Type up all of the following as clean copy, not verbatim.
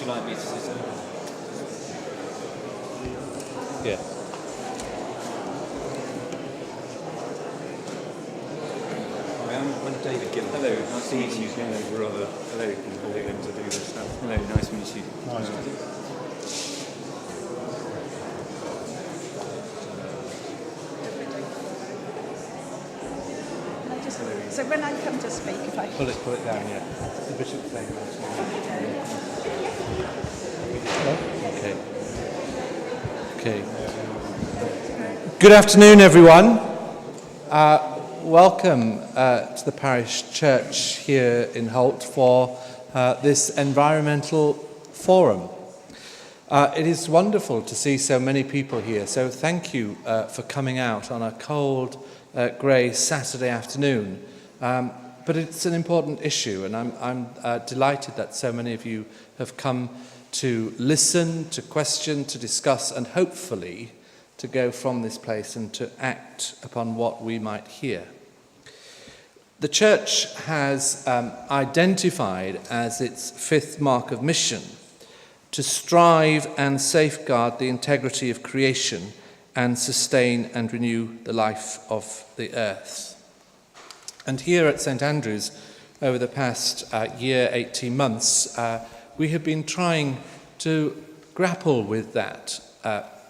you like me to sit down? Yeah. I'm David Gillam. Hello, nice to meet you. Hello, brother. Hello, to do this stuff. Hello, nice to meet you. Nice. So when I come to speak, if I... Pull it down, yeah. The bishop's saying that. Okay. Good afternoon, everyone. Welcome to the parish church here in Holt for this environmental forum. It is wonderful to see so many people here, so thank you for coming out on a cold, grey Saturday afternoon. But it's an important issue, and I'm delighted that so many of you have come to listen, to question, to discuss, and hopefully to go from this place and to act upon what we might hear. The Church has identified as its fifth mark of mission to strive and safeguard the integrity of creation and sustain and renew the life of the earth. And here at St Andrews, over the past year, 18 months, we have been trying to grapple with that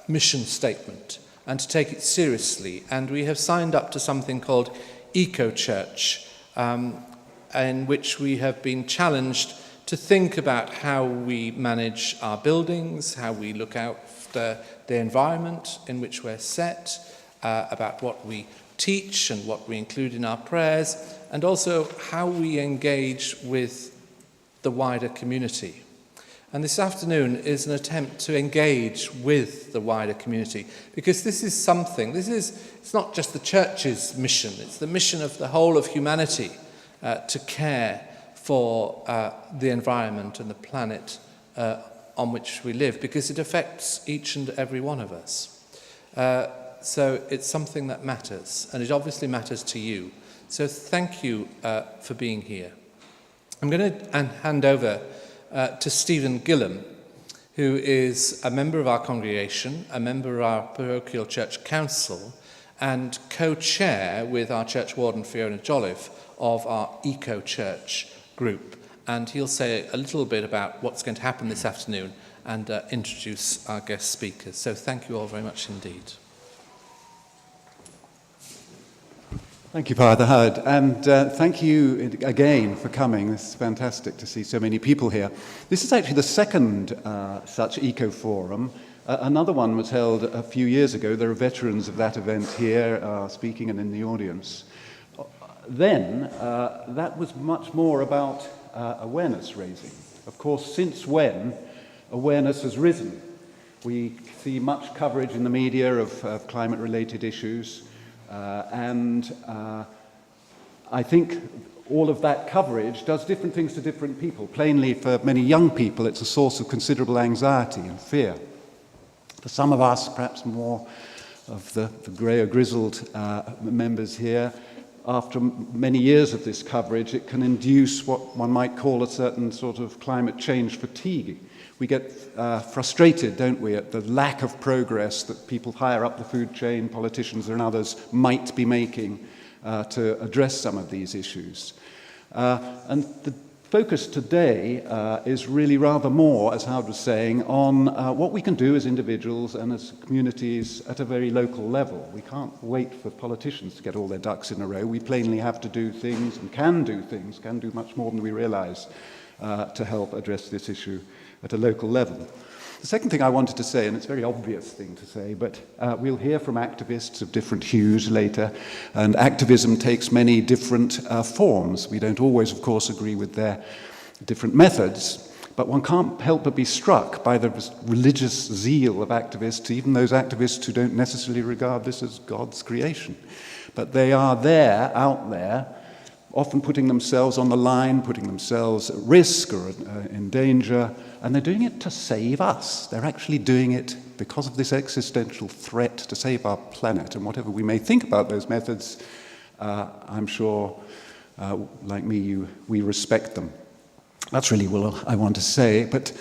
mission statement and to take it seriously. And we have signed up to something called Eco-Church, in which we have been challenged to think about how we manage our buildings, how we look after the environment in which we're set, about what we teach and what we include in our prayers, and also how we engage with the wider community. And this afternoon is an attempt to engage with the wider community, because this is something, it's not just the Church's mission, it's the mission of the whole of humanity to care for the environment and the planet on which we live, because it affects each and every one of us. So it's something that matters, and it obviously matters to you. So thank you for being here. I'm going to hand over to Stephen Gillam, who is a member of our congregation, a member of our parochial church council, and co-chair with our church warden Fiona Jolliffe of our Eco-Church group. And he'll say a little bit about what's going to happen this afternoon and introduce our guest speakers. So thank you all very much indeed. Thank you, Father Howard, and thank you again for coming. It's fantastic to see so many people here. This is actually the second such eco-forum. Another one was held a few years ago. There are veterans of that event here speaking and in the audience. Then, that was much more about awareness raising. Of course, since when awareness has risen. We see much coverage in the media of climate-related issues. And I think all of that coverage does different things to different people. Plainly, for many young people, it's a source of considerable anxiety and fear. For some of us, perhaps more of the grey or grizzled members here, after many years of this coverage, it can induce what one might call a certain sort of climate change fatigue. We get frustrated, don't we, at the lack of progress that people higher up the food chain, politicians and others, might be making to address some of these issues. And the focus today is really rather more, as Howard was saying, on what we can do as individuals and as communities at a very local level. We can't wait for politicians to get all their ducks in a row. We plainly have to do things and can do much more than we realize to help address this issue at a local level. The second thing I wanted to say, and it's a very obvious thing to say, but we'll hear from activists of different hues later, and activism takes many different forms. We don't always, of course, agree with their different methods, but one can't help but be struck by the religious zeal of activists, even those activists who don't necessarily regard this as God's creation. But they are there, out there, often putting themselves on the line, putting themselves at risk or in danger, and they're doing it to save us. They're actually doing it because of this existential threat to save our planet. And whatever we may think about those methods, I'm sure, like me, we respect them. That's really what I want to say. But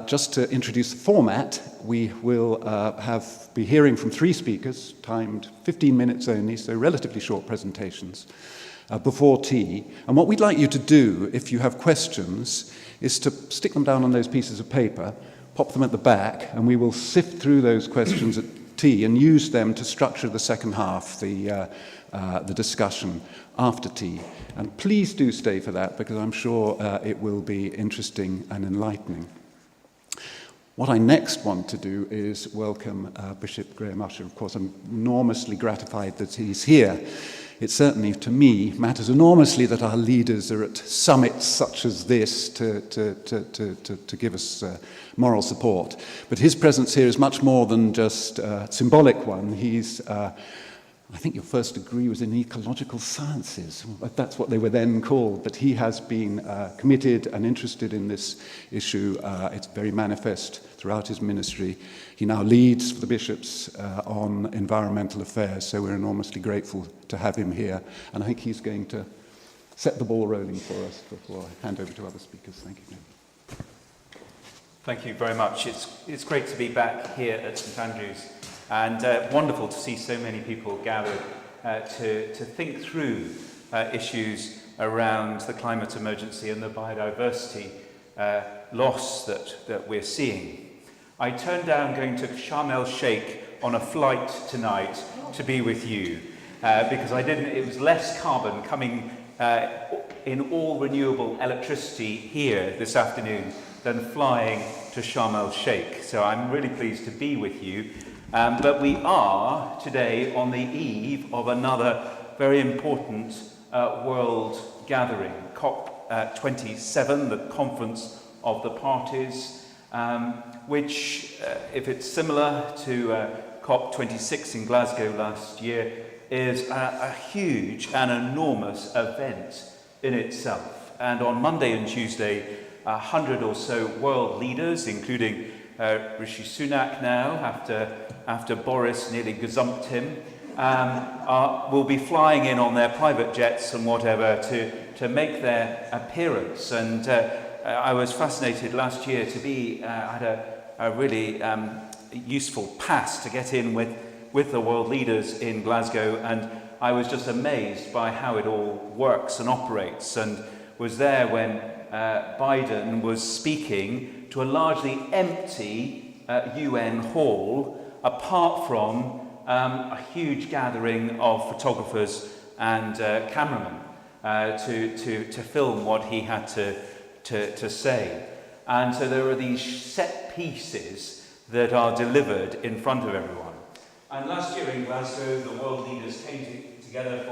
Just to introduce the format, we will be hearing from 3 speakers, timed 15 minutes only, so relatively short presentations, before tea. And what we'd like you to do, if you have questions, is to stick them down on those pieces of paper, pop them at the back, and we will sift through those questions at tea and use them to structure the second half, the discussion after tea. And please do stay for that, because I'm sure it will be interesting and enlightening. What I next want to do is welcome Bishop Graham Usher. Of course, I'm enormously gratified that he's here. It certainly, to me, matters enormously that our leaders are at summits such as this to give us moral support. But his presence here is much more than just a symbolic one. He's I think your first degree was in ecological sciences. That's what they were then called. But he has been committed and interested in this issue. It's very manifest throughout his ministry. He now leads for the bishops on environmental affairs, so we're enormously grateful to have him here. And I think he's going to set the ball rolling for us before I hand over to other speakers. Thank you. Thank you very much. It's great to be back here at St Andrews. And wonderful to see so many people gathered to think through issues around the climate emergency and the biodiversity loss that we're seeing. I turned down going to Sharm el-Sheikh on a flight tonight to be with you because it was less carbon coming in all renewable electricity here this afternoon than flying to Sharm el-Sheikh. So I'm really pleased to be with you. But we are today on the eve of another very important world gathering, COP27, the Conference of the Parties, which, if it's similar to COP26 in Glasgow last year, is a huge and enormous event in itself. And on Monday and Tuesday, 100 or so world leaders, including Rishi Sunak now, after Boris nearly gazumped him, will be flying in on their private jets and whatever to make their appearance. And I was fascinated last year to be had a really useful pass to get in with the world leaders in Glasgow, and I was just amazed by how it all works and operates, and was there when Biden was speaking to a largely empty UN hall, apart from a huge gathering of photographers and cameramen to film what he had to say. And so there are these set pieces that are delivered in front of everyone. And last year in Glasgow, the world leaders came together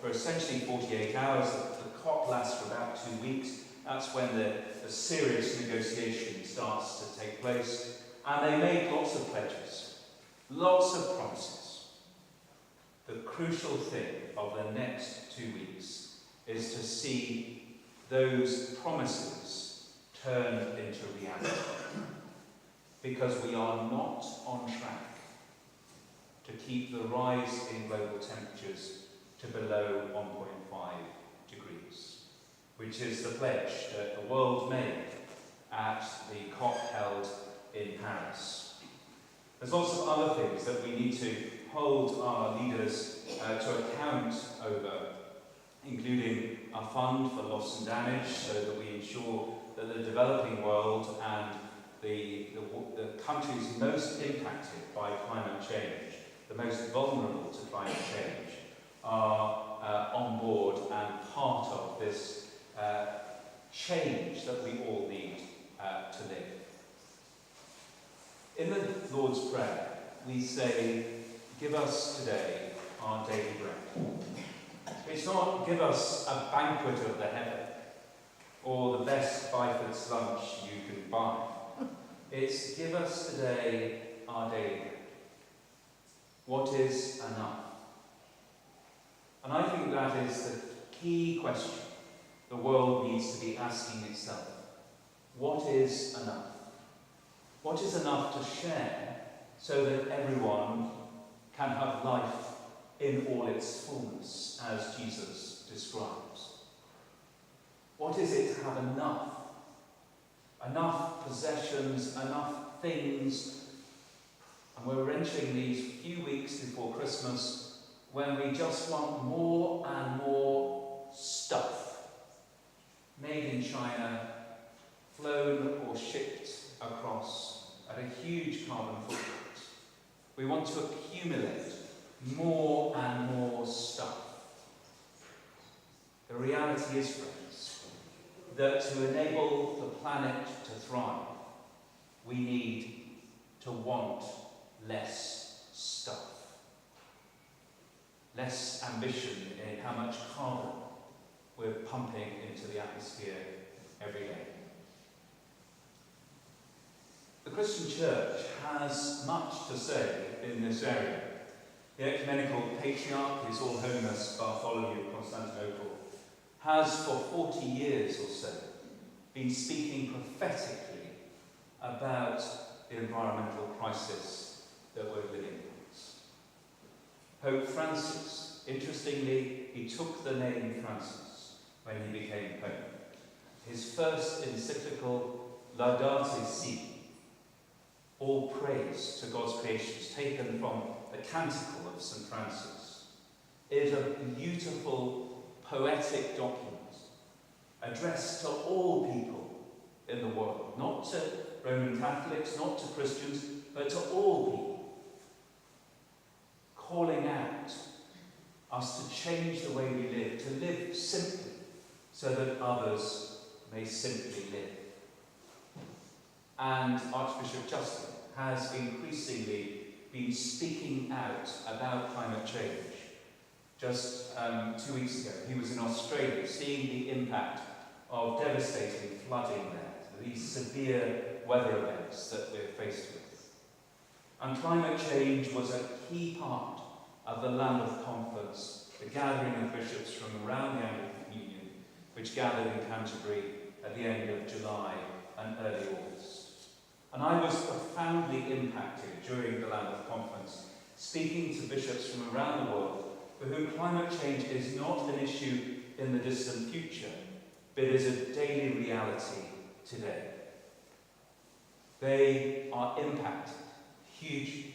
for essentially 48 hours. The COP lasts for about 2 weeks. That's when the serious negotiation starts to take place. And they made lots of pledges, lots of promises. The crucial thing of the next 2 weeks is to see those promises turned into reality. Because we are not on track to keep the rise in global temperatures to below 1.5 degrees, which is the pledge that the world made at the COP held in Paris. There's lots of other things that we need to hold our leaders to account over, including a fund for loss and damage, so that we ensure that the developing world and the countries most impacted by climate change, the most vulnerable to climate change, are on board and part of this change that we all need to live. In the Lord's Prayer, we say, "Give us today our daily bread." It's not give us a banquet of the heaven or the best Byford's lunch you can buy. It's give us today our daily bread. What is enough? And I think that is the key question the world needs to be asking itself. What is enough? What is enough to share so that everyone can have life in all its fullness, as Jesus describes? What is it to have enough enough possessions, enough things, and we're entering these few weeks before Christmas when we just want more and more stuff, made in China, flown or shipped across at a huge carbon footprint. We want to accumulate more and more stuff. The reality is, friends, that to enable the planet to thrive, we need to want less stuff. Less ambition in how much carbon we're pumping into the atmosphere every day. The Christian Church has much to say in this area. The Ecumenical Patriarch, His All Holiness Bartholomew of Constantinople, has for 40 years or so been speaking prophetically about the environmental crisis that we're living in. Pope Francis, interestingly, he took the name Francis when he became Pope. His first encyclical, Laudate Si, all praise to God's creations, taken from the Canticle of St. Francis, is a beautiful, poetic document addressed to all people in the world, not to Roman Catholics, not to Christians, but to all people, calling out us to change the way we live, to live simply, so that others may simply live. And Archbishop Justin has increasingly been speaking out about climate change. Just 2 weeks ago, he was in Australia, seeing the impact of devastating flooding there, these severe weather events that we're faced with. And climate change was a key part of the Lambeth Conference, the gathering of bishops from around the Anglican Union, which gathered in Canterbury at the end of July and early August. And I was profoundly impacted during the Lambeth Conference, speaking to bishops from around the world for whom climate change is not an issue in the distant future, but is a daily reality today. They are impacted hugely.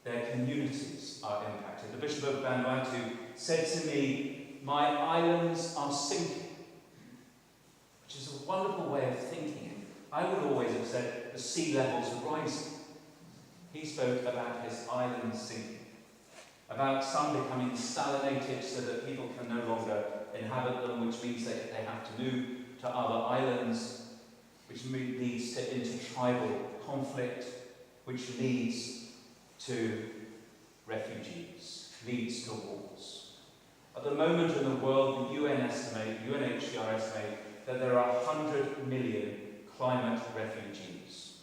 Their communities are impacted. The Bishop of Vanuatu said to me, "My islands are sinking," which is a wonderful way of thinking. I would always have said the sea levels are rising. He spoke about his islands sinking, about some becoming salinated so that people can no longer inhabit them, which means that they have to move to other islands, which leads to intertribal conflict, which leads to refugees, leads to wars. At the moment in the world, the UNHCR estimate that there are 100 million climate refugees.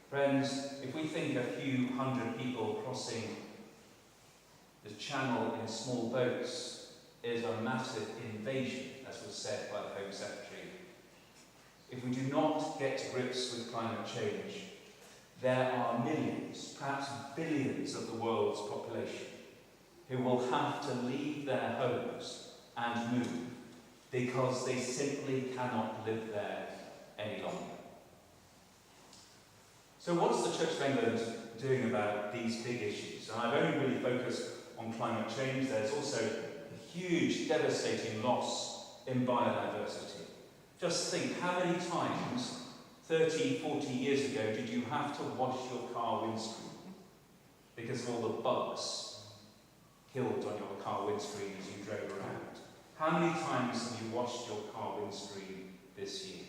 Friends, if we think a few hundred people crossing the channel in small boats is a massive invasion, as was said by the Home Secretary, if we do not get to grips with climate change, there are millions, perhaps billions of the world's population who will have to leave their homes and move because they simply cannot live there any longer. So what's the Church of England doing about these big issues? And I've only really focused on climate change. There's also a huge, devastating loss in biodiversity. Just think, how many times 30, 40 years ago did you have to wash your car windscreen because of all the bugs killed on your car windscreen as you drove around? How many times have you washed your car windscreen this year?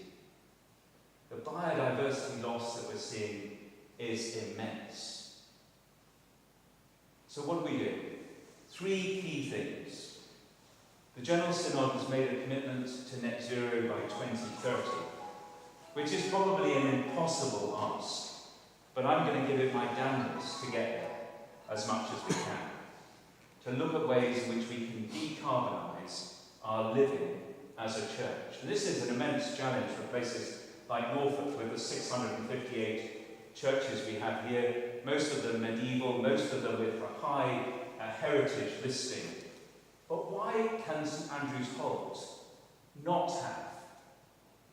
The biodiversity loss that we're seeing is immense. So what do we do? 3 key things. The General Synod has made a commitment to net zero by 2030, which is probably an impossible ask, but I'm going to give it my damnedest to get there as much as we can, to look at ways in which we can decarbonise our living as a church. And this is an immense challenge for places like Norfolk, with the 658 churches we have here, most of them medieval, most of them with a high heritage listing. But why can St Andrew's Holt not have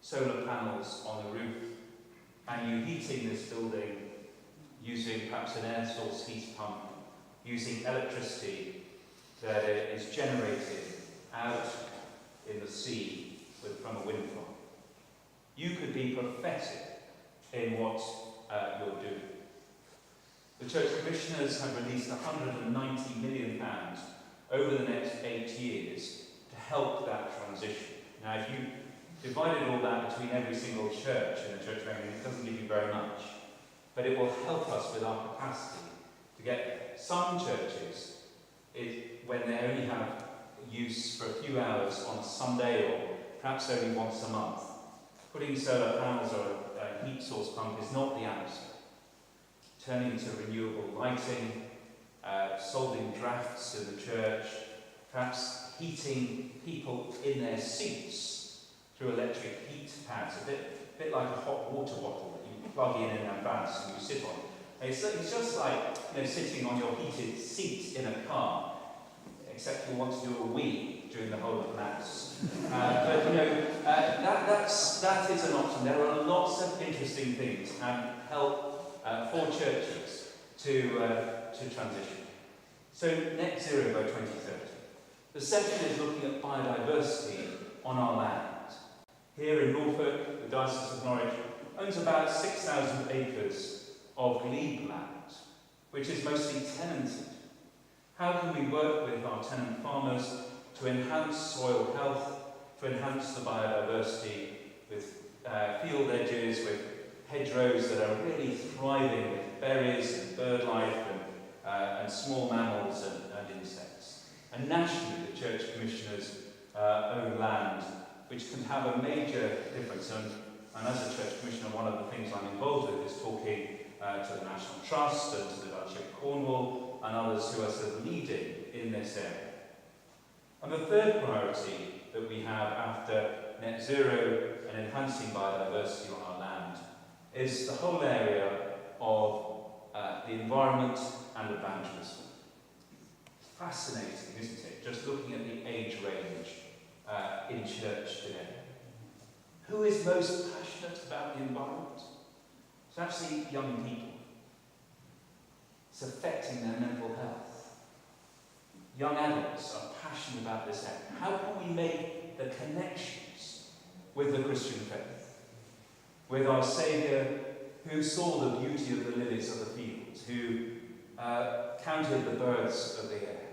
solar panels on the roof, and you're heating this building using perhaps an air source heat pump, using electricity that is generated out in the sea from a wind farm. You could be prophetic in what you're doing. The Church Commissioners have released £190 million over the next 8 years to help that transition. Now, if you divided all that between every single church in the Church of England, it doesn't give you very much. But it will help us with our capacity to get some churches, when they only have use for a few hours on a Sunday or perhaps only once a month, putting solar panels or a heat source pump is not the answer. Turning to renewable lighting, solving drafts in the church, perhaps heating people in their seats through electric heat pads, a bit like a hot water bottle that you plug in advance and you sit on. It's just like sitting on your heated seat in a car, except you want to do a wee during the whole of Mass. But that is an option. There are lots of interesting things and help for churches to transition. So net zero by 2030. The second is looking at biodiversity on our land. Here in Norfolk, the Diocese of Norwich owns about 6,000 acres of glebe land, which is mostly tenanted. How can we work with our tenant farmers to enhance soil health, to enhance the biodiversity with field edges, with hedgerows that are really thriving with berries and bird life and small mammals and insects? And nationally, the Church Commissioners own land which can have a major difference. And as a Church Commissioner, one of the things I'm involved with is talking to the National Trust and to the Duchy of Cornwall and others who are sort of leading in this area. And the third priority that we have after net zero and enhancing biodiversity on our land is the whole area of the environment and evangelism. Fascinating, isn't it? Just looking at the age range in church today. Who is most passionate about the environment? It's actually young people. It's affecting their mental health. Young adults are passionate about this area. How can we make the connections with the Christian faith? With our Saviour, who saw the beauty of the lilies of the fields, who counted the birds of the air,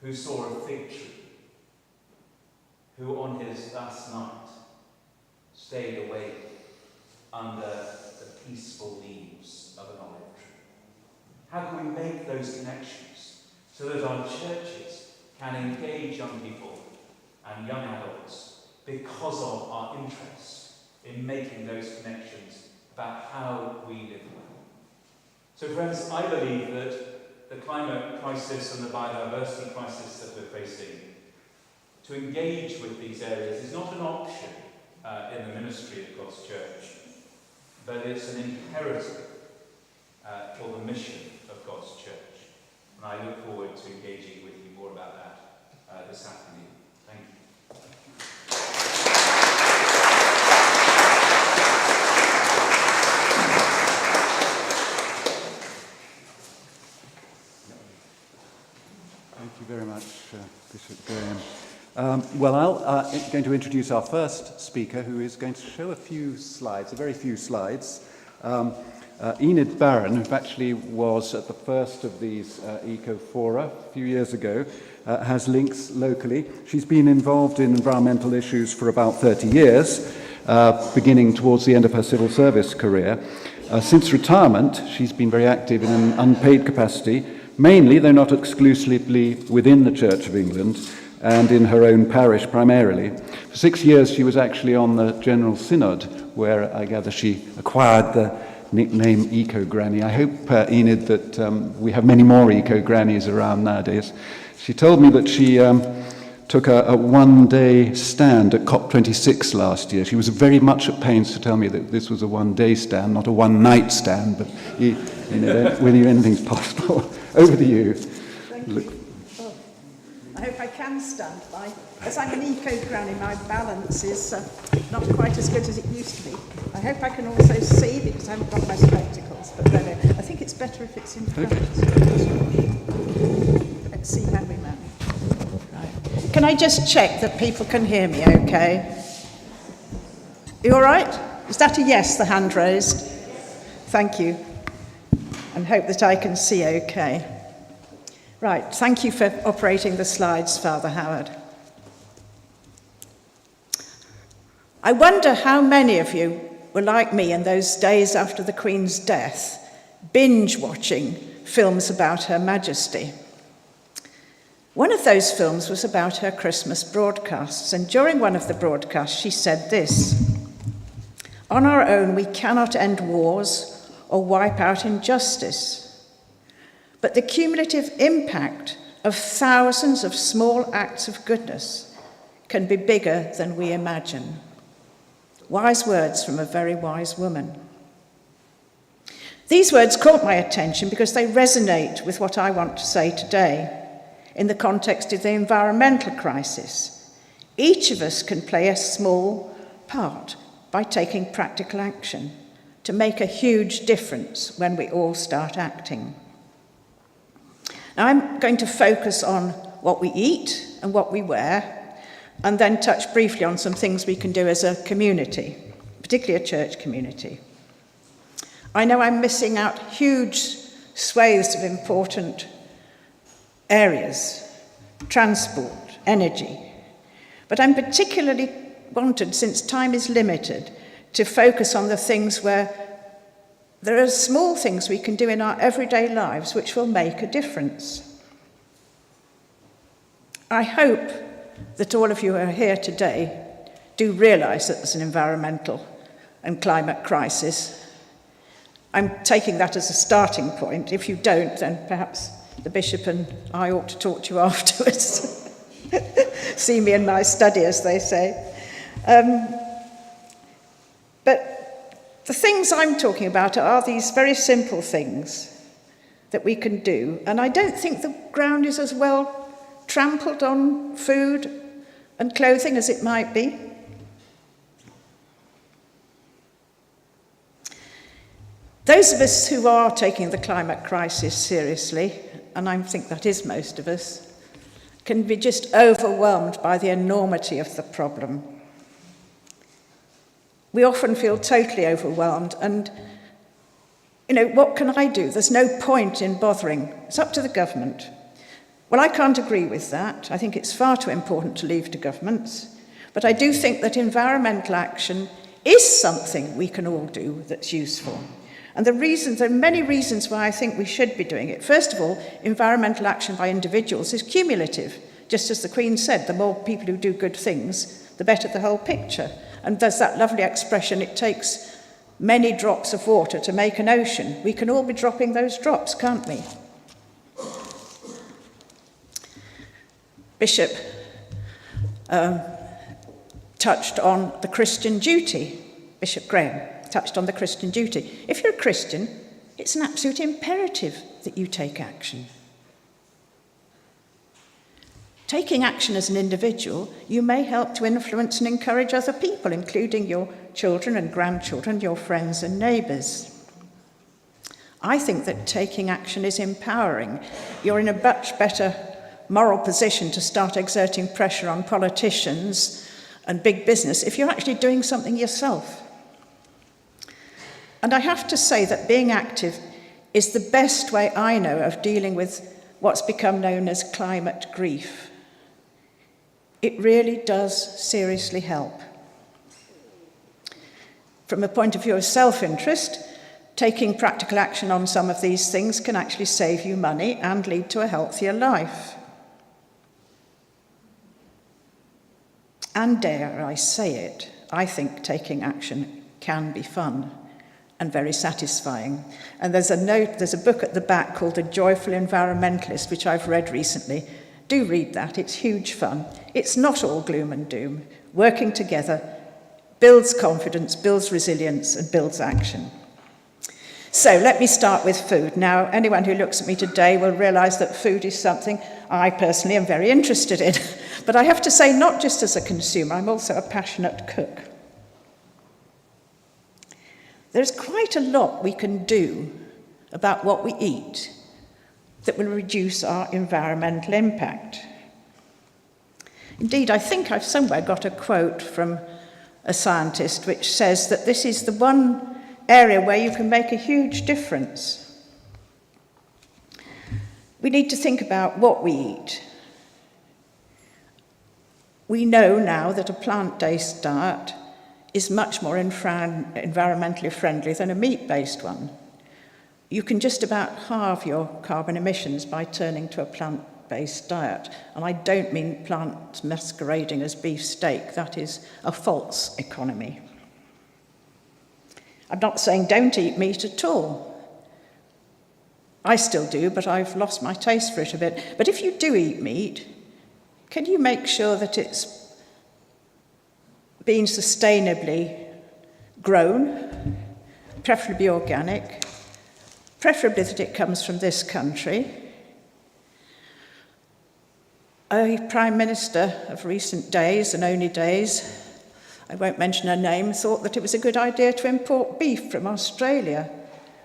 who saw a fig tree, who on his last night stayed awake under the peaceful leaves of an olive tree. How can we make those connections so that our churches can engage young people and young adults because of our interest in making those connections about how we live well? So friends, I believe that the climate crisis and the biodiversity crisis that we're facing, to engage with these areas is not an option in the ministry of God's church, but it's an imperative for the mission of God's church. And I look forward to engaging with you more about that this afternoon. Thank you. Thank you very much, Bishop Graham. I'm going to introduce our first speaker, who is going to show a few slides, a very few slides. Enid Barron, who actually was at the first of these eco-fora a few years ago, has links locally. She's been involved in environmental issues for about 30 years, beginning towards the end of her civil service career. Since retirement, she's been very active in an unpaid capacity, mainly, though not exclusively, within the Church of England, and in her own parish primarily. For 6 years she was actually on the General Synod, where I gather she acquired the nickname Eco-Granny. I hope, Enid, that we have many more Eco-Grannies around nowadays. She told me that she took a one-day stand at COP26 last year. She was very much at pains to tell me that this was a one-day stand, not a one-night stand, but with you anything's possible. Over to you. Thank you. I hope I can. handstand. As I'm an eco-granny, my balance is not quite as good as it used to be. I hope I can also see because I haven't got my spectacles, but there we go. I think it's better if it's in front. Let's see how we manage. Right. Can I just check that people can hear me okay? You all right? Is that a yes, the hand raised? Thank you. And hope that I can see okay. Right, thank you for operating the slides, Father Howard. I wonder how many of you were like me in those days after the Queen's death, binge-watching films about Her Majesty. One of those films was about her Christmas broadcasts, and during one of the broadcasts she said this: "On our own we cannot end wars or wipe out injustice. But the cumulative impact of thousands of small acts of goodness can be bigger than we imagine." Wise words from a very wise woman. These words caught my attention because they resonate with what I want to say today in the context of the environmental crisis. Each of us can play a small part by taking practical action to make a huge difference when we all start acting. Now, I'm going to focus on what we eat and what we wear, and then touch briefly on some things we can do as a community, particularly a church community. I know I'm missing out huge swathes of important areas, transport, energy, but I'm particularly wanted, since time is limited, to focus on the things where there are small things we can do in our everyday lives which will make a difference. I hope that all of you who are here today do realise that there's an environmental and climate crisis. I'm taking that as a starting point. If you don't, then perhaps the Bishop and I ought to talk to you afterwards. See me in my study, as they say. But the things I'm talking about are these very simple things that we can do. And I don't think the ground is as well trampled on food and clothing as it might be. Those of us who are taking the climate crisis seriously, and I think that is most of us, can be just overwhelmed by the enormity of the problem. We often feel totally overwhelmed and, what can I do? There's no point in bothering. It's up to the government. Well, I can't agree with that. I think it's far too important to leave to governments. But I do think that environmental action is something we can all do that's useful. And there are many reasons why I think we should be doing it. First of all, environmental action by individuals is cumulative. Just as the Queen said, the more people who do good things, the better the whole picture. And there's that lovely expression, it takes many drops of water to make an ocean. We can all be dropping those drops, can't we? Bishop touched on the Christian duty. Bishop Graham touched on the Christian duty. If you're a Christian, it's an absolute imperative that you take action. Taking action as an individual, you may help to influence and encourage other people, including your children and grandchildren, your friends and neighbours. I think that taking action is empowering. You're in a much better moral position to start exerting pressure on politicians and big business if you're actually doing something yourself. And I have to say that being active is the best way I know of dealing with what's become known as climate grief. It really does seriously help. From a point of view of self-interest, taking practical action on some of these things can actually save you money and lead to a healthier life. And dare I say it, I think taking action can be fun and very satisfying. And there's a book at the back called The Joyful Environmentalist, which I've read recently. Do read that, it's huge fun. It's not all gloom and doom. Working together builds confidence, builds resilience, and builds action. So let me start with food. Now, anyone who looks at me today will realise that food is something I personally am very interested in. But I have to say, not just as a consumer, I'm also a passionate cook. There's quite a lot we can do about what we eat that will reduce our environmental impact. Indeed, I think I've somewhere got a quote from a scientist which says that this is the one area where you can make a huge difference. We need to think about what we eat. We know now that a plant-based diet is much more environmentally friendly than a meat-based one. You can just about halve your carbon emissions by turning to a plant-based diet. And I don't mean plants masquerading as beef steak. That is a false economy. I'm not saying don't eat meat at all. I still do, but I've lost my taste for it a bit. But if you do eat meat, can you make sure that it's been sustainably grown, preferably organic, preferably that it comes from this country? A Prime Minister of recent days, and only days, I won't mention her name, thought that it was a good idea to import beef from Australia.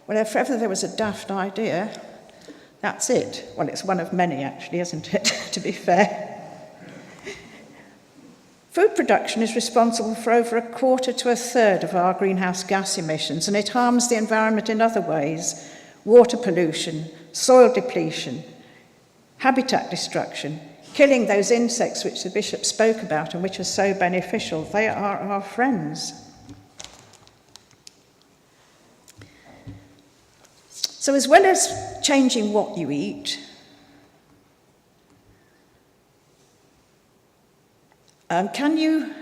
Well, if ever there was a daft idea, that's it. Well, it's one of many, actually, isn't it, to be fair? Food production is responsible for over 1/4 to 1/3 of our greenhouse gas emissions, and it harms the environment in other ways: water pollution, soil depletion, habitat destruction, killing those insects which the Bishop spoke about and which are so beneficial. They are our friends. So as well as changing what you eat, can you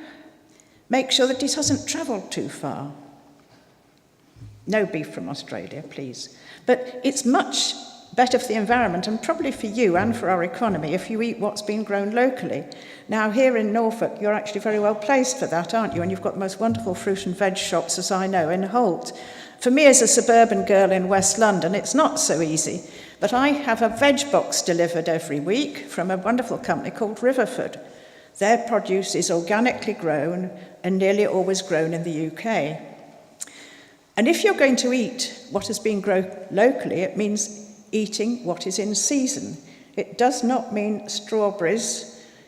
make sure that it hasn't travelled too far? No beef from Australia, please. But it's much better for the environment and probably for you and for our economy if you eat what's been grown locally. Now, here in Norfolk, you're actually very well placed for that, aren't you? And you've got the most wonderful fruit and veg shops, as I know, in Holt. For me, as a suburban girl in West London, it's not so easy. But I have a veg box delivered every week from a wonderful company called Revd. Their produce is organically grown and nearly always grown in the UK. And if you're going to eat what has been grown locally, it means eating what is in season. It does not mean strawberries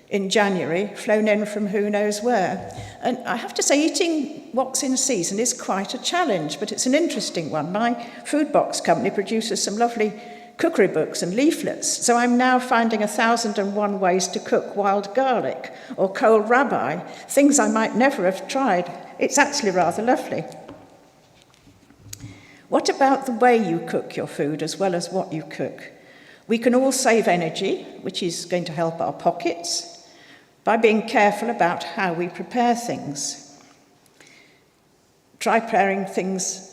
in January flown in from who knows where. And I have to say, eating what's in season is quite a challenge, but it's an interesting one. My food box company produces some lovely cookery books and leaflets, so I'm now finding 1,001 ways to cook wild garlic or cold rabbi, things I might never have tried. It's actually rather lovely. What about the way you cook your food as well as what you cook? We can all save energy, which is going to help our pockets, by being careful about how we prepare things. Try preparing things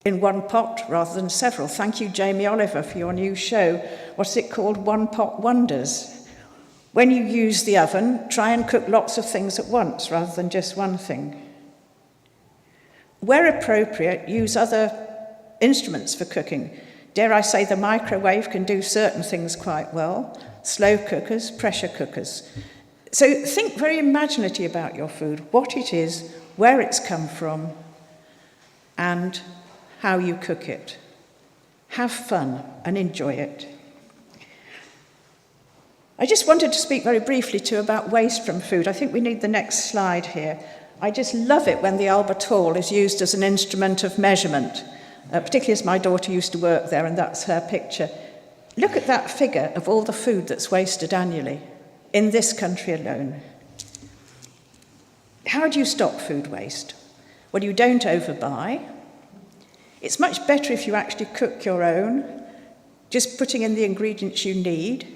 in one pot rather than several. Thank you, Jamie Oliver, for your new show. What's it called? One Pot Wonders. When you use the oven, try and cook lots of things at once rather than just one thing. Where appropriate, use other instruments for cooking. Dare I say the microwave can do certain things quite well. Slow cookers, pressure cookers. So think very imaginatively about your food, what it is, where it's come from, and how you cook it. Have fun and enjoy it. I just wanted to speak very briefly too about waste from food. I think we need the next slide here. I just love it when the Albert Hall is used as an instrument of measurement. Particularly as my daughter used to work there, and that's her picture. Look at that figure of all the food that's wasted annually in this country alone. How do you stop food waste? Well, you don't overbuy. It's much better if you actually cook your own, just putting in the ingredients you need.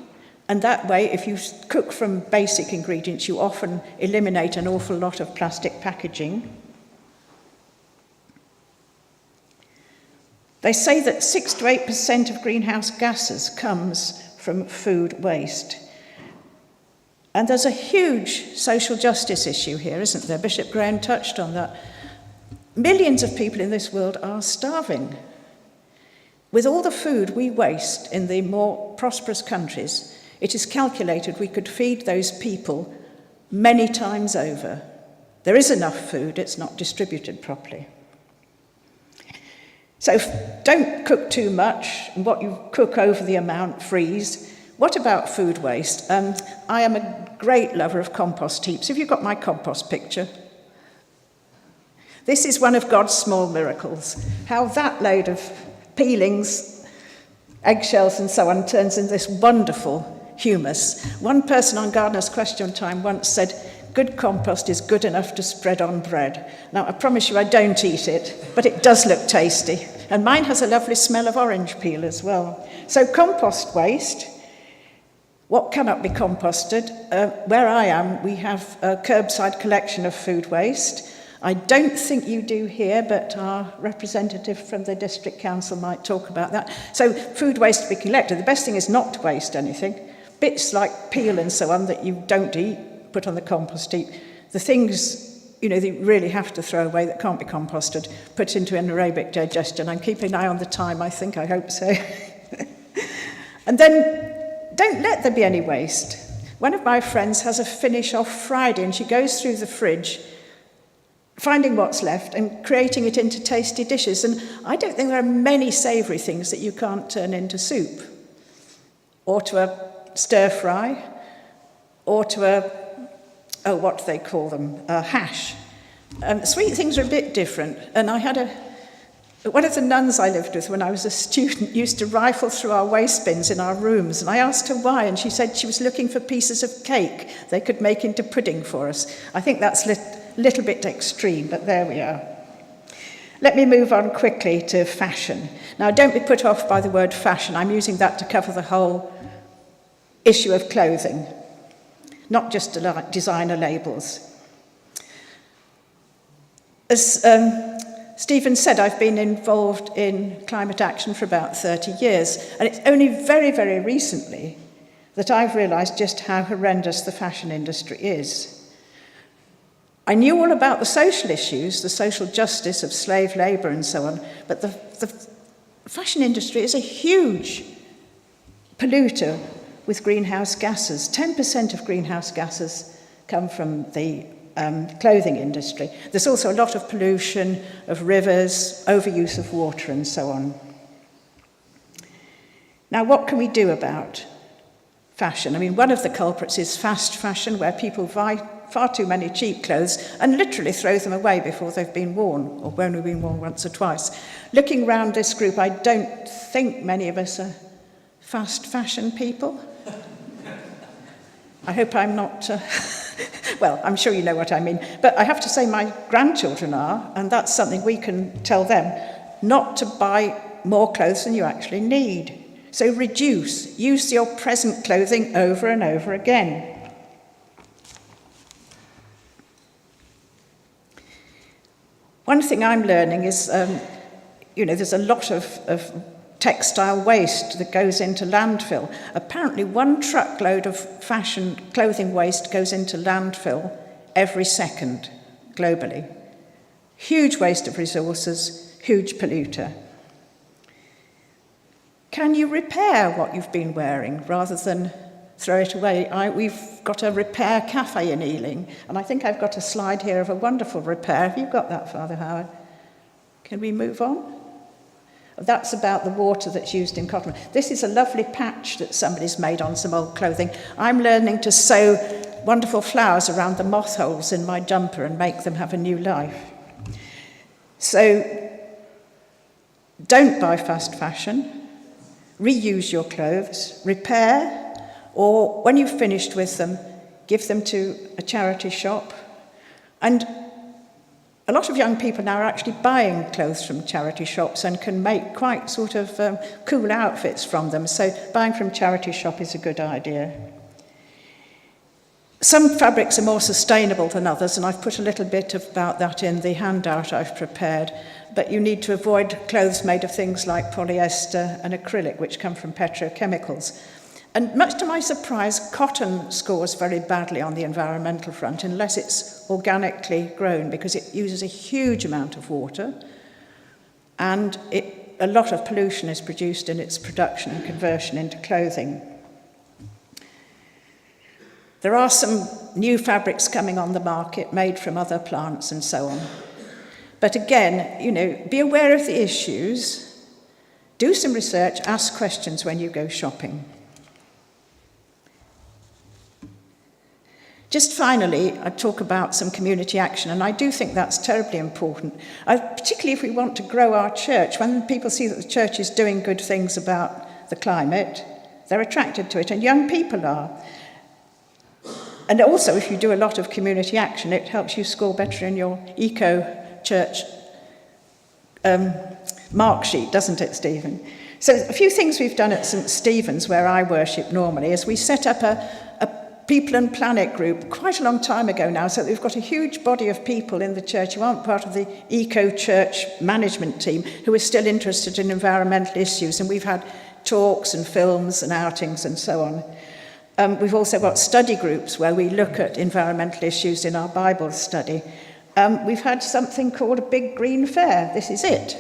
And that way, if you cook from basic ingredients, you often eliminate an awful lot of plastic packaging. They say that 6 to 8% of greenhouse gases comes from food waste. And there's a huge social justice issue here, isn't there? Bishop Graham touched on that. Millions of people in this world are starving. With all the food we waste in the more prosperous countries, it is calculated we could feed those people many times over. There is enough food, it's not distributed properly. So don't cook too much, and what you cook over the amount, freeze. What about food waste? I am a great lover of compost heaps. Have you got my compost picture? This is one of God's small miracles. How that load of peelings, eggshells and so on turns into this wonderful humus. One person on Gardener's Question Time once said, good compost is good enough to spread on bread. Now, I promise you I don't eat it, but it does look tasty. And mine has a lovely smell of orange peel as well. So compost waste, what cannot be composted? Where I am, we have a curbside collection of food waste. I don't think you do here, but our representative from the District Council might talk about that. So food waste to be collected. The best thing is not to waste anything. Bits like peel and so on that you don't eat, put on the compost heap. The things, that you really have to throw away that can't be composted, put into anaerobic digestion. I'm keeping an eye on the time, I hope so. And then don't let there be any waste. One of my friends has a finish off Friday, and she goes through the fridge, finding what's left and creating it into tasty dishes. And I don't think there are many savoury things that you can't turn into soup, or to a stir fry, or to what do they call them, a hash. Sweet things are a bit different. And I had one of the nuns I lived with when I was a student used to rifle through our waste bins in our rooms, and I asked her why, and she said she was looking for pieces of cake they could make into pudding for us. I think that's little bit extreme, but there we are. Let me move on quickly to fashion. Now, don't be put off by the word fashion. I'm using that to cover the whole issue of clothing, not just designer labels. As Stephen said, I've been involved in climate action for about 30 years, and it's only very, very recently that I've realised just how horrendous the fashion industry is. I knew all about the social issues, the social justice of slave labour and so on, but the fashion industry is a huge polluter with greenhouse gases. 10% of greenhouse gases come from the clothing industry. There's also a lot of pollution of rivers, overuse of water and so on. Now, what can we do about fashion? I mean, one of the culprits is fast fashion, where people buy far too many cheap clothes and literally throw them away before they've been worn, or only been worn once or twice. Looking around this group, I don't think many of us are fast fashion people. I hope I'm not... well, I'm sure you know what I mean. But I have to say my grandchildren are, and that's something we can tell them, not to buy more clothes than you actually need. So reduce. Use your present clothing over and over again. One thing I'm learning is, there's a lot of textile waste that goes into landfill. Apparently 1 truckload of fashion clothing waste goes into landfill every second globally. Huge waste of resources, huge polluter. Can you repair what you've been wearing rather than throw it away? We've got a repair cafe in Ealing, and I think I've got a slide here of a wonderful repair. Have you got that, Father Howard? Can we move on? That's about the water that's used in cotton. This is a lovely patch that somebody's made on some old clothing. I'm learning to sew wonderful flowers around the moth holes in my jumper and make them have a new life. So don't buy fast fashion. Reuse your clothes. Repair, or when you've finished with them, give them to a charity shop. And a lot of young people now are actually buying clothes from charity shops and can make quite sort of cool outfits from them. So buying from charity shop is a good idea. Some fabrics are more sustainable than others, and I've put a little bit about that in the handout I've prepared. But you need to avoid clothes made of things like polyester and acrylic, which come from petrochemicals. And much to my surprise, cotton scores very badly on the environmental front unless it's organically grown, because it uses a huge amount of water and it a lot of pollution is produced in its production and conversion into clothing. There are some new fabrics coming on the market made from other plants and so on. But again, be aware of the issues, do some research, ask questions when you go shopping. Just finally, I'd talk about some community action, and I do think that's terribly important, particularly if we want to grow our church. When people see that the church is doing good things about the climate, they're attracted to it, and young people are. And also, if you do a lot of community action, it helps you score better in your eco-church mark sheet, doesn't it, Stephen? So a few things we've done at St. Stephen's, where I worship normally, is we set up a People and Planet group quite a long time ago now, so we've got a huge body of people in the church who aren't part of the eco-church management team who are still interested in environmental issues, and we've had talks and films and outings and so on. We've also got study groups where we look at environmental issues in our Bible study. We've had something called a Big Green Fair. This is it.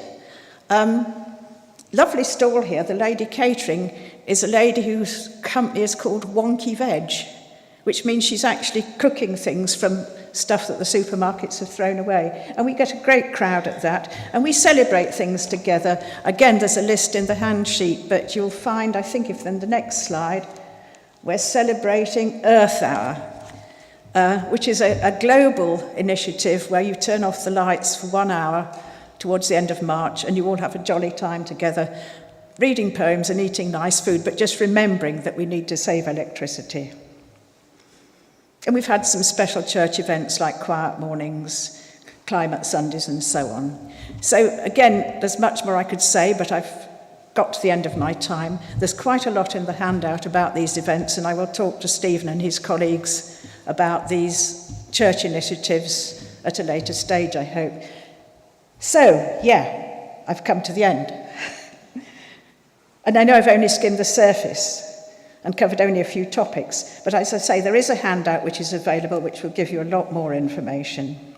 Lovely stall here. The lady catering is a lady whose company is called Wonky Veg, which means she's actually cooking things from stuff that the supermarkets have thrown away. And we get a great crowd at that. And we celebrate things together. Again, there's a list in the hand sheet, but you'll find, I think if in the next slide, we're celebrating Earth Hour, which is a global initiative where you turn off the lights for 1 hour towards the end of March, and you all have a jolly time together, reading poems and eating nice food, but just remembering that we need to save electricity. And we've had some special church events like Quiet Mornings, Climate Sundays, and so on. So again, there's much more I could say, but I've got to the end of my time. There's quite a lot in the handout about these events, and I will talk to Stephen and his colleagues about these church initiatives at a later stage, I hope. So, I've come to the end. And I know I've only skimmed the surface and covered only a few topics, but as I say, there is a handout which is available which will give you a lot more information.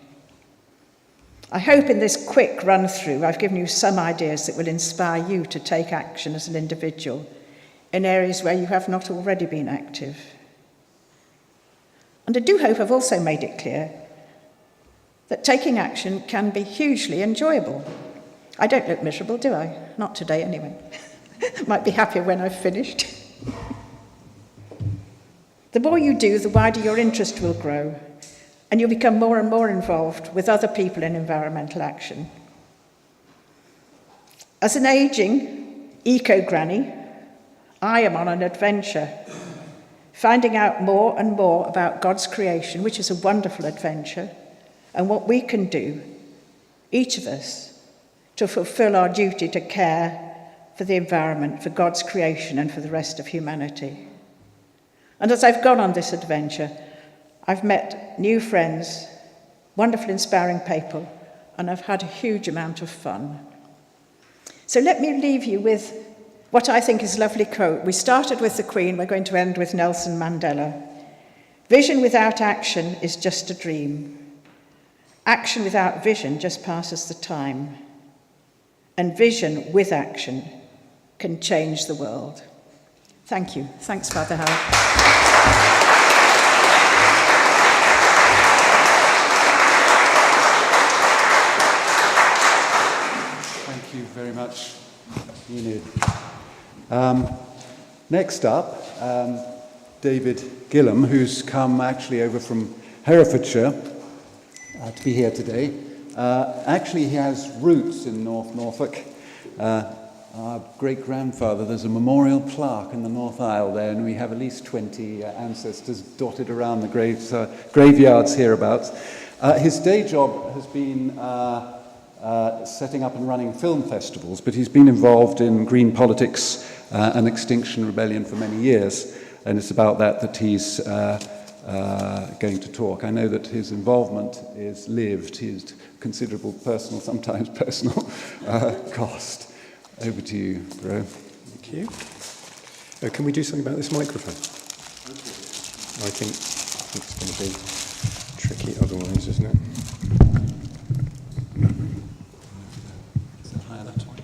I hope in this quick run-through I've given you some ideas that will inspire you to take action as an individual in areas where you have not already been active. And I do hope I've also made it clear that taking action can be hugely enjoyable. I don't look miserable, do I? Not today, anyway. Might be happier when I've finished. The more you do, the wider your interest will grow, and you'll become more and more involved with other people in environmental action. As an ageing eco-granny, I am on an adventure, finding out more and more about God's creation, which is a wonderful adventure, and what we can do, each of us, to fulfill our duty to care for the environment, for God's creation, and for the rest of humanity. And as I've gone on this adventure, I've met new friends, wonderful, inspiring people, and I've had a huge amount of fun. So let me leave you with what I think is a lovely quote. We started with the Queen, we're going to end with Nelson Mandela. Vision without action is just a dream. Action without vision just passes the time. And vision with action can change the world. Thank you. Thanks, Father Howard. Thank you very much, Enid. Next up, David Gillam, who's come actually over from Herefordshire to be here today. Actually, he has roots in North Norfolk. Our great-grandfather, there's a memorial plaque in the North Aisle there, and we have at least 20 ancestors dotted around the graveyards hereabouts. His day job has been setting up and running film festivals, but he's been involved in green politics and Extinction Rebellion for many years, and it's about that he's going to talk. I know that his involvement is lived. He has considerable personal, sometimes personal, cost. Over to you, Graham. Thank you. Can we do something about this microphone? I think it's going to be tricky otherwise, isn't it? Is it higher that way?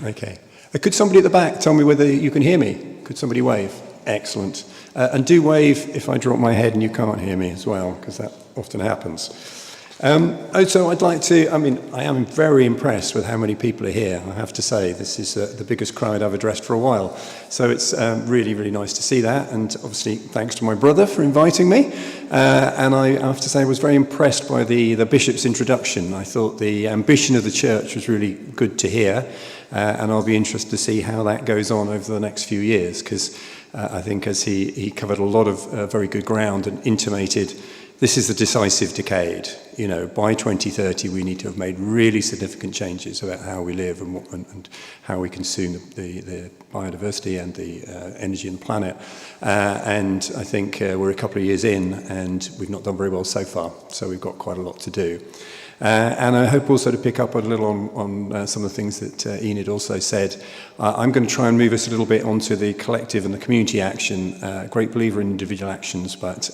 Okay. Could somebody at the back tell me whether you can hear me? Could somebody wave? Excellent. And do wave if I drop my head and you can't hear me as well, because that often happens. Also, I'd like to, I am very impressed with how many people are here. I have to say, this is the biggest crowd I've addressed for a while. So it's really, really nice to see that. And obviously, thanks to my brother for inviting me. And I have to say, I was very impressed by the Bishop's introduction. I thought the ambition of the church was really good to hear. And I'll be interested to see how that goes on over the next few years, because I think as he covered a lot of very good ground and intimated, this is the decisive decade. You know, by 2030, we need to have made really significant changes about how we live and how we consume the biodiversity and the energy in the planet. And I think we're a couple of years in, and we've not done very well so far. So we've got quite a lot to do. And I hope also to pick up a little on some of the things that Enid also said. I'm going to try and move us a little bit onto the collective and the community action. Great believer in individual actions, but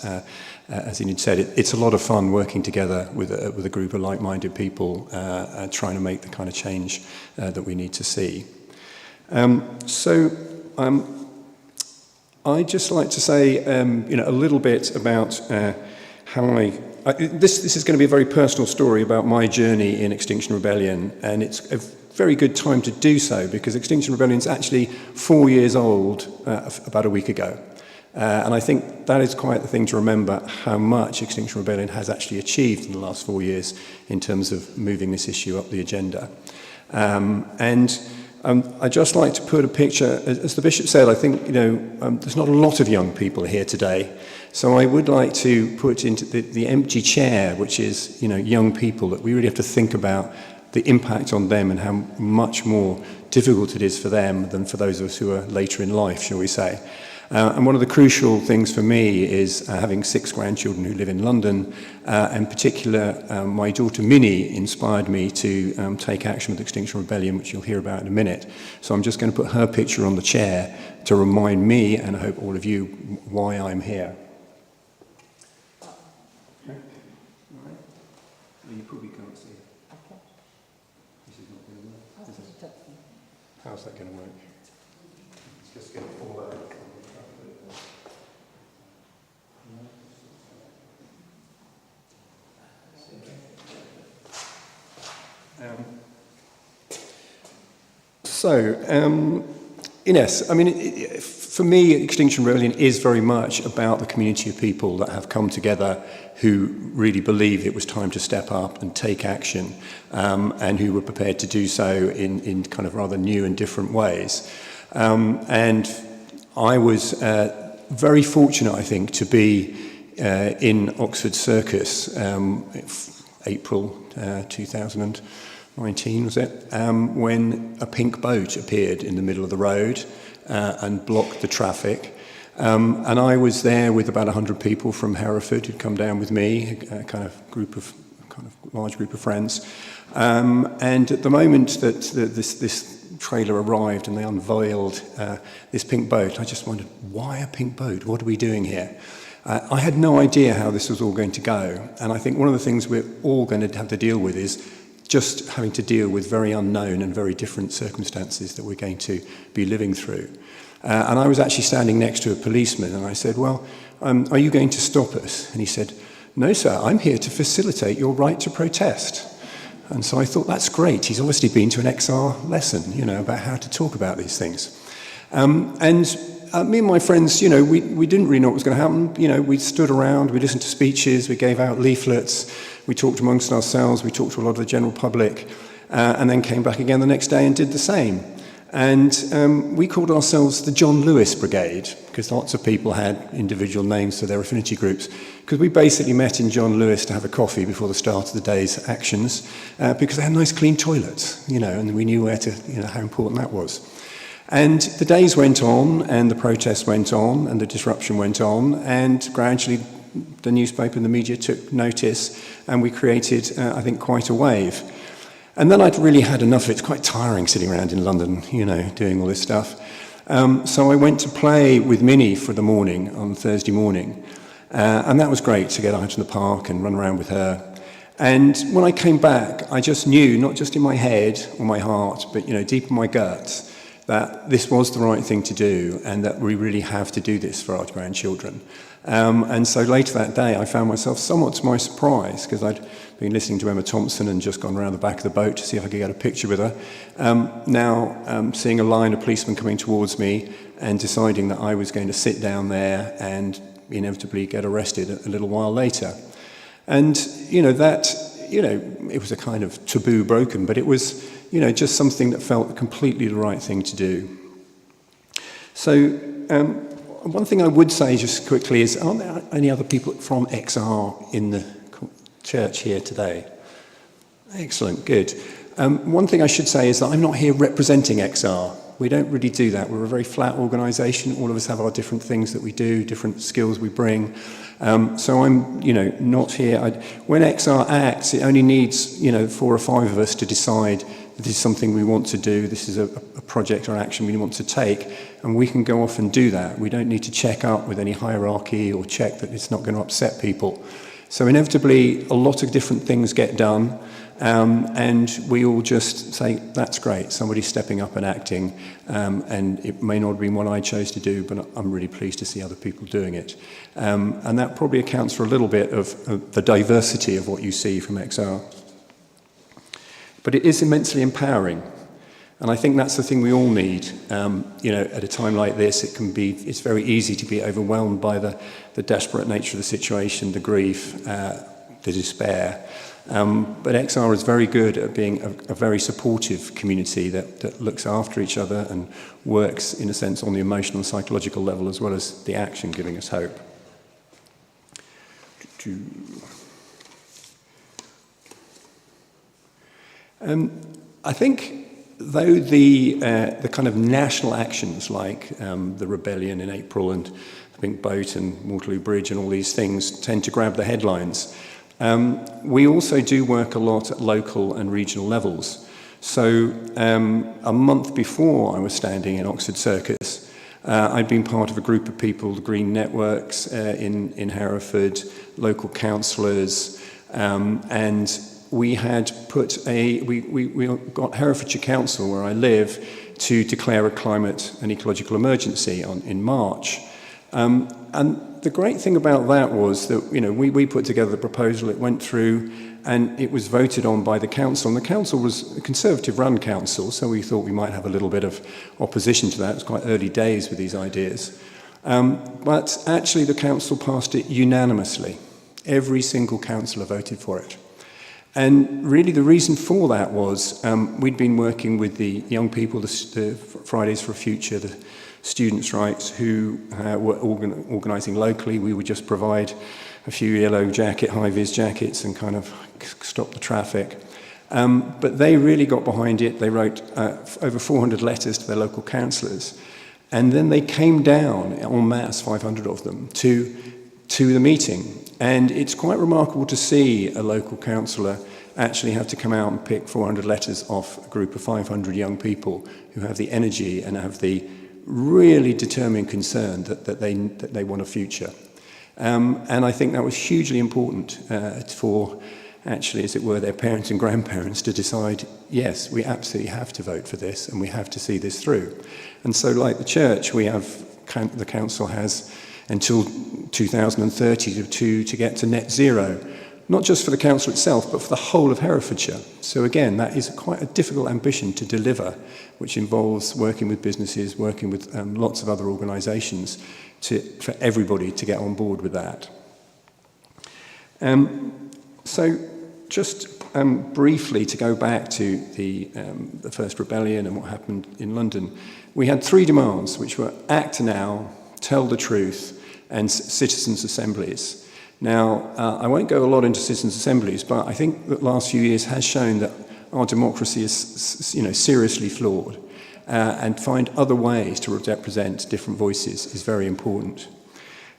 as Enid said, it's a lot of fun working together with a group of like-minded people, trying to make the kind of change that we need to see. I'd just like to say, a little bit about how this is going to be a very personal story about my journey in Extinction Rebellion, and it's a very good time to do so because Extinction Rebellion is actually 4 years old about a week ago. And I think that is quite the thing to remember, how much Extinction Rebellion has actually achieved in the last 4 years in terms of moving this issue up the agenda. I'd just like to put a picture, as the Bishop said, I think, there's not a lot of young people here today. So I would like to put into the empty chair, which is, young people, that we really have to think about the impact on them and how much more difficult it is for them than for those of us who are later in life, shall we say. And one of the crucial things for me is having 6 grandchildren who live in London. In particular, my daughter Minnie inspired me to take action with Extinction Rebellion, which you'll hear about in a minute. So I'm just going to put her picture on the chair to remind me, and I hope all of you, why I'm here. Okay. All right. You probably can't see it. This is not going to work. How's that going to work? It's just going to fall out. Ines, for me, Extinction Rebellion is very much about the community of people that have come together who really believe it was time to step up and take action, and who were prepared to do so in kind of rather new and different ways. And I was very fortunate, I think, to be in Oxford Circus, April 2019, was it? When a pink boat appeared in the middle of the road and blocked the traffic. And I was there with about 100 people from Hereford who'd come down with me, a kind of large group of friends. And at the moment that this trailer arrived and they unveiled this pink boat, I just wondered, why a pink boat? What are we doing here? I had no idea how this was all going to go. And I think one of the things we're all going to have to deal with is just having to deal with very unknown and very different circumstances that we're going to be living through. And I was actually standing next to a policeman and I said, well, are you going to stop us? And he said, no, sir, I'm here to facilitate your right to protest. And so I thought, that's great. He's obviously been to an XR lesson, about how to talk about these things. Me and my friends, we didn't really know what was going to happen. We stood around, we listened to speeches, we gave out leaflets, we talked amongst ourselves, we talked to a lot of the general public, and then came back again the next day and did the same. And we called ourselves the John Lewis Brigade, because lots of people had individual names for their affinity groups, because we basically met in John Lewis to have a coffee before the start of the day's actions, because they had nice clean toilets, and we knew where to, how important that was. And the days went on, and the protests went on, and the disruption went on, and gradually the newspaper and the media took notice, and we created, I think, quite a wave. And then I'd really had enough of it. It's quite tiring sitting around in London, doing all this stuff. So I went to play with Minnie for the morning, on Thursday morning, and that was great to get out in the park and run around with her. And when I came back, I just knew, not just in my head or my heart, but deep in my guts, that this was the right thing to do, and that we really have to do this for our grandchildren. And so later that day, I found myself, somewhat to my surprise, because I'd been listening to Emma Thompson and just gone around the back of the boat to see if I could get a picture with her. Now seeing a line of policemen coming towards me and deciding that I was going to sit down there and inevitably get arrested a little while later. And, it was a kind of taboo broken, but it was, just something that felt completely the right thing to do. So, one thing I would say just quickly is, aren't there any other people from XR in the church here today? Excellent, good. One thing I should say is that I'm not here representing XR. We don't really do that. We're a very flat organisation. All of us have our different things that we do, different skills we bring. So I'm, not here. When XR acts, it only needs, 4 or 5 of us to decide that this is something we want to do, this is a project or action we want to take, and we can go off and do that. We don't need to check up with any hierarchy or check that it's not going to upset people. So inevitably, a lot of different things get done, and we all just say, that's great, somebody's stepping up and acting, and it may not have been what I chose to do, but I'm really pleased to see other people doing it. And that probably accounts for a little bit of the diversity of what you see from XR. But it is immensely empowering, and I think that's the thing we all need. At a time like this, it's very easy to be overwhelmed by the desperate nature of the situation, the grief, the despair. But XR is very good at being a very supportive community that looks after each other and works, in a sense, on the emotional and psychological level as well as the action, giving us hope. I think, though the kind of national actions like the rebellion in April and the Pink Boat and Waterloo Bridge and all these things tend to grab the headlines, we also do work a lot at local and regional levels. So a month before I was standing in Oxford Circus, I'd been part of a group of people, the Green Networks in Hereford, local councillors, and we had we got Herefordshire Council, where I live, to declare a climate and ecological emergency in March. And the great thing about that was that, we put together the proposal, it went through, and it was voted on by the council. And the council was a Conservative-run council, so we thought we might have a little bit of opposition to that. It was quite early days with these ideas. But actually the council passed it unanimously. Every single councillor voted for it. And really the reason for that was we'd been working with the young people, the Fridays for Future, the students' rights, who were organising locally. We would just provide a few yellow high-vis jackets and kind of stop the traffic. But they really got behind it. They wrote over 400 letters to their local councillors. And then they came down en masse, 500 of them, to the meeting. And it's quite remarkable to see a local councillor actually have to come out and pick 400 letters off a group of 500 young people who have the energy and have the really determined concern that they want a future. And I think that was hugely important for, actually, as it were, their parents and grandparents to decide, yes, we absolutely have to vote for this and we have to see this through. And so, like the church, the council has until 2030 to get to net zero, not just for the council itself, but for the whole of Herefordshire. So again, that is quite a difficult ambition to deliver, which involves working with businesses, working with lots of other organisations for everybody to get on board with that. So just briefly to go back to the first rebellion and what happened in London, we had 3 demands, which were act now, tell the truth, and citizens' assemblies. Now, I won't go a lot into citizens' assemblies, but I think that the last few years has shown that our democracy is, seriously flawed, and find other ways to represent different voices is very important.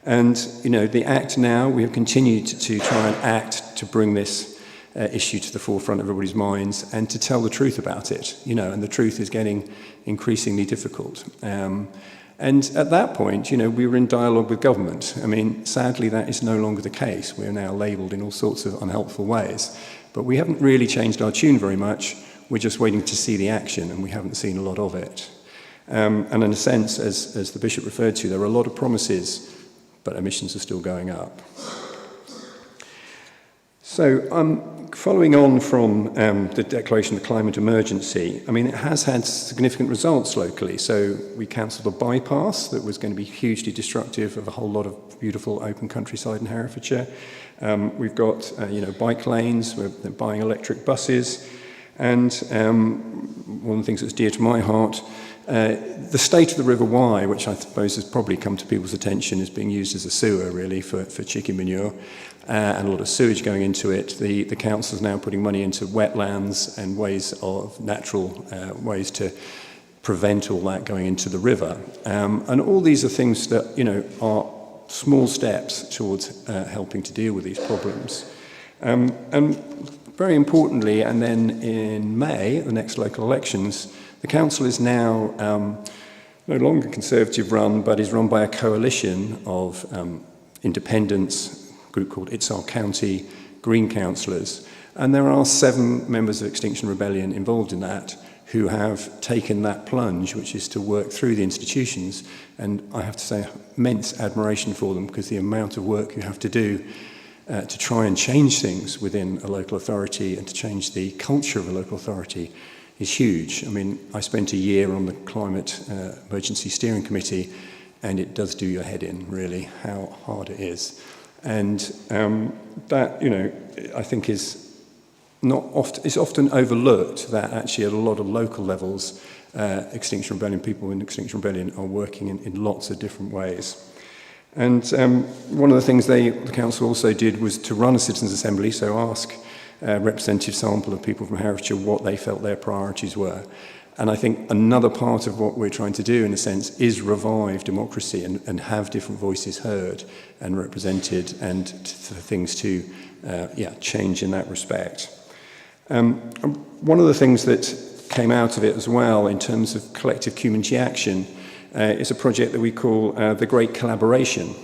And, the act now, we have continued to try and act to bring this issue to the forefront of everybody's minds and to tell the truth about it, and the truth is getting increasingly difficult. And at that point, we were in dialogue with government. I mean, sadly, that is no longer the case. We're now labelled in all sorts of unhelpful ways. But we haven't really changed our tune very much. We're just waiting to see the action, and we haven't seen a lot of it. And in a sense, as the Bishop referred to, there are a lot of promises, but emissions are still going up. So, following on from the declaration of the climate emergency, I mean, it has had significant results locally. So we cancelled a bypass that was going to be hugely destructive of a whole lot of beautiful open countryside in Herefordshire. We've got, bike lanes, we're buying electric buses, and one of the things that's dear to my heart, the state of the River Wye, which I suppose has probably come to people's attention, is being used as a sewer, really, for chicken manure, and a lot of sewage going into it. The council is now putting money into wetlands and ways of natural ways to prevent all that going into the river. And all these are things that, are small steps towards helping to deal with these problems. And very importantly, and then in May, the next local elections, the council is now no longer Conservative run, but is run by a coalition of independents, a group called It's Our County, Green councillors. And there are 7 members of Extinction Rebellion involved in that who have taken that plunge, which is to work through the institutions. And I have to say, immense admiration for them, because the amount of work you have to do to try and change things within a local authority and to change the culture of a local authority is huge. I mean, I spent a year on the Climate Emergency Steering Committee, and it does do your head in, really, how hard it is. And that, I think is it's often overlooked that actually at a lot of local levels, Extinction Rebellion, people in Extinction Rebellion are working in lots of different ways. And one of the things the council also did was to run a citizens' assembly, so ask a representative sample of people from Herefordshire what they felt their priorities were. And I think another part of what we're trying to do, in a sense, is revive democracy and have different voices heard and represented, and for things to change in that respect. One of the things that came out of it as well in terms of collective community action is a project that we call the Great Collaboration.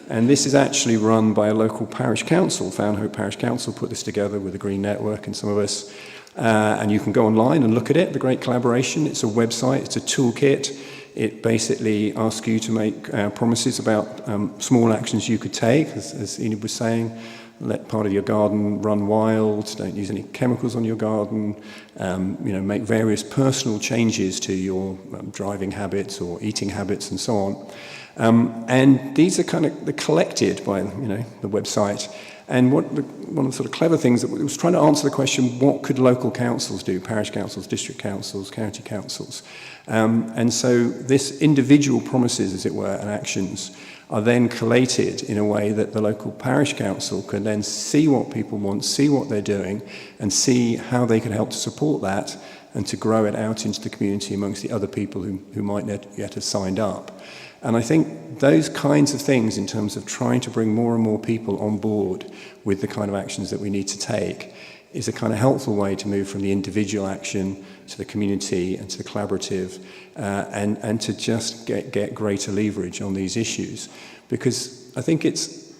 And this is actually run by a local parish council. Foundhope Parish Council put this together with the Green Network and some of us. And you can go online and look at it, the Great Collaboration. It's a website, it's a toolkit. It basically asks you to make promises about small actions you could take, as Enid was saying. Let part of your garden run wild, don't use any chemicals on your garden, make various personal changes to your driving habits or eating habits and so on. And these are they're collected by the website. And one of the sort of clever things that was trying to answer the question, what could local councils do, parish councils, district councils, county councils? And so this individual promises, as it were, and actions are then collated in a way that the local parish council can then see what people want, see what they're doing, and see how they can help to support that and to grow it out into the community amongst the other people who might not yet have signed up. And I think those kinds of things, in terms of trying to bring more and more people on board with the kind of actions that we need to take, is a kind of helpful way to move from the individual action to the community and to the collaborative, and to just get greater leverage on these issues. Because I think it's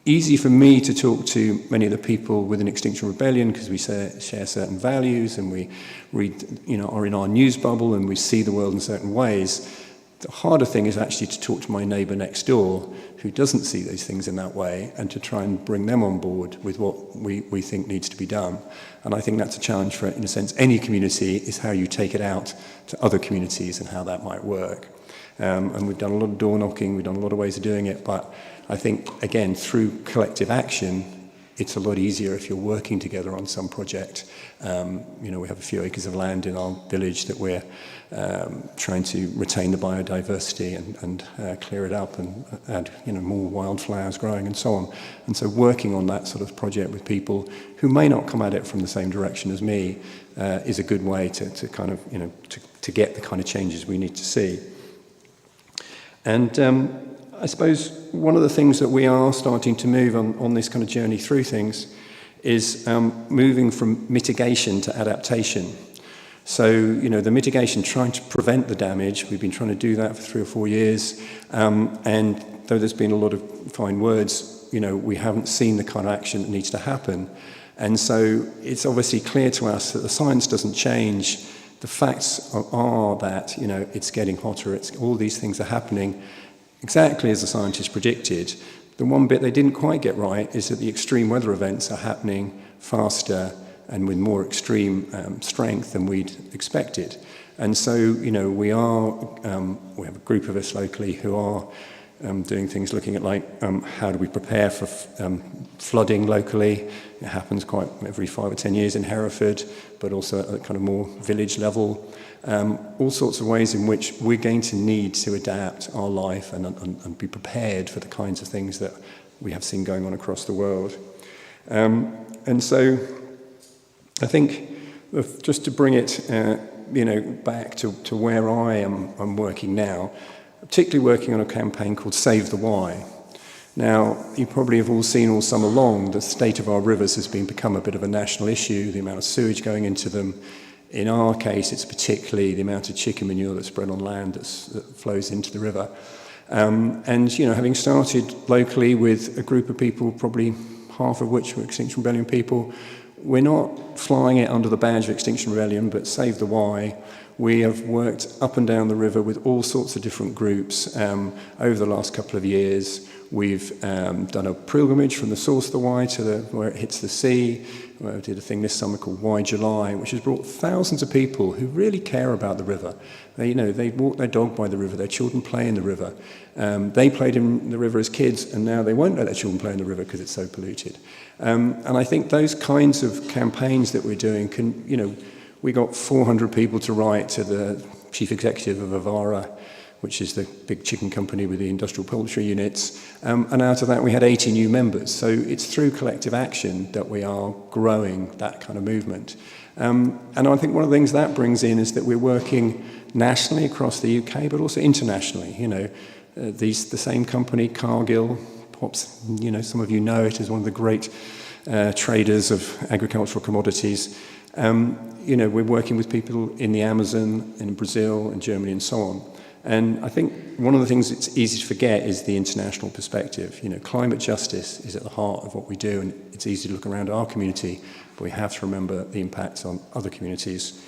easy for me to talk to many of the people within Extinction Rebellion because we share certain values and we read, are in our news bubble and we see the world in certain ways. The harder thing is actually to talk to my neighbour next door who doesn't see these things in that way, and to try and bring them on board with what we think needs to be done. And I think that's a challenge for, in a sense, any community, is how you take it out to other communities and how that might work. And we've done a lot of door knocking, we've done a lot of ways of doing it, but I think, again, through collective action, it's a lot easier if you're working together on some project. We have a few acres of land in our village that we're trying to retain the biodiversity and clear it up and add more wildflowers growing and so on. And so working on that sort of project with people who may not come at it from the same direction as me is a good way to kind of, to get the kind of changes we need to see. And I suppose one of the things that we are starting to move on this kind of journey through things is moving from mitigation to adaptation. So, you know, the mitigation, trying to prevent the damage, we've been trying to do that for 3 or 4 years, and though there's been a lot of fine words, you know, we haven't seen the kind of action that needs to happen. And so it's obviously clear to us that the science doesn't change. The facts are that, you know, it's getting hotter, all these things are happening exactly as the scientists predicted. The one bit they didn't quite get right is that the extreme weather events are happening faster and with more extreme strength than we'd expected. And so, you know, we have a group of us locally who are doing things looking at like how do we prepare for flooding locally. It happens quite every 5 or 10 years in Hereford, but also at a kind of more village level. All sorts of ways in which we're going to need to adapt our life and be prepared for the kinds of things that we have seen going on across the world. And so I think just to bring it you know, back to where I'm working now, particularly working on a campaign called Save the Wye. Now, you probably have all seen all summer long the state of our rivers has become a bit of a national issue, the amount of sewage going into them. In our case, it's particularly the amount of chicken manure that's spread on land that flows into the river. And, you know, having started locally with a group of people, probably half of which were Extinction Rebellion people, we're not flying it under the badge of Extinction Rebellion, but Save the Wye. We have worked up and down the river with all sorts of different groups over the last couple of years. We've done a pilgrimage from the source of the Wye to where it hits the sea. We did a thing this summer called Wye July, which has brought thousands of people who really care about the river. They, you know, they walk their dog by the river, their children play in the river. They played in the river as kids, and now they won't let their children play in the river because it's so polluted. And I think those kinds of campaigns that we're doing can, you know, we got 400 people to write to the chief executive of Avara, which is the big chicken company with the industrial poultry units. And out of that, we had 80 new members. So it's through collective action that we are growing that kind of movement. And I think one of the things that brings in is that we're working nationally across the UK, but also internationally. You know, the same company, Cargill, perhaps, you know, some of you know it as one of the great traders of agricultural commodities. You know, we're working with people in the Amazon, in Brazil, in Germany, and so on. And I think one of the things that's easy to forget is the international perspective. You know, climate justice is at the heart of what we do, and it's easy to look around our community, but we have to remember the impacts on other communities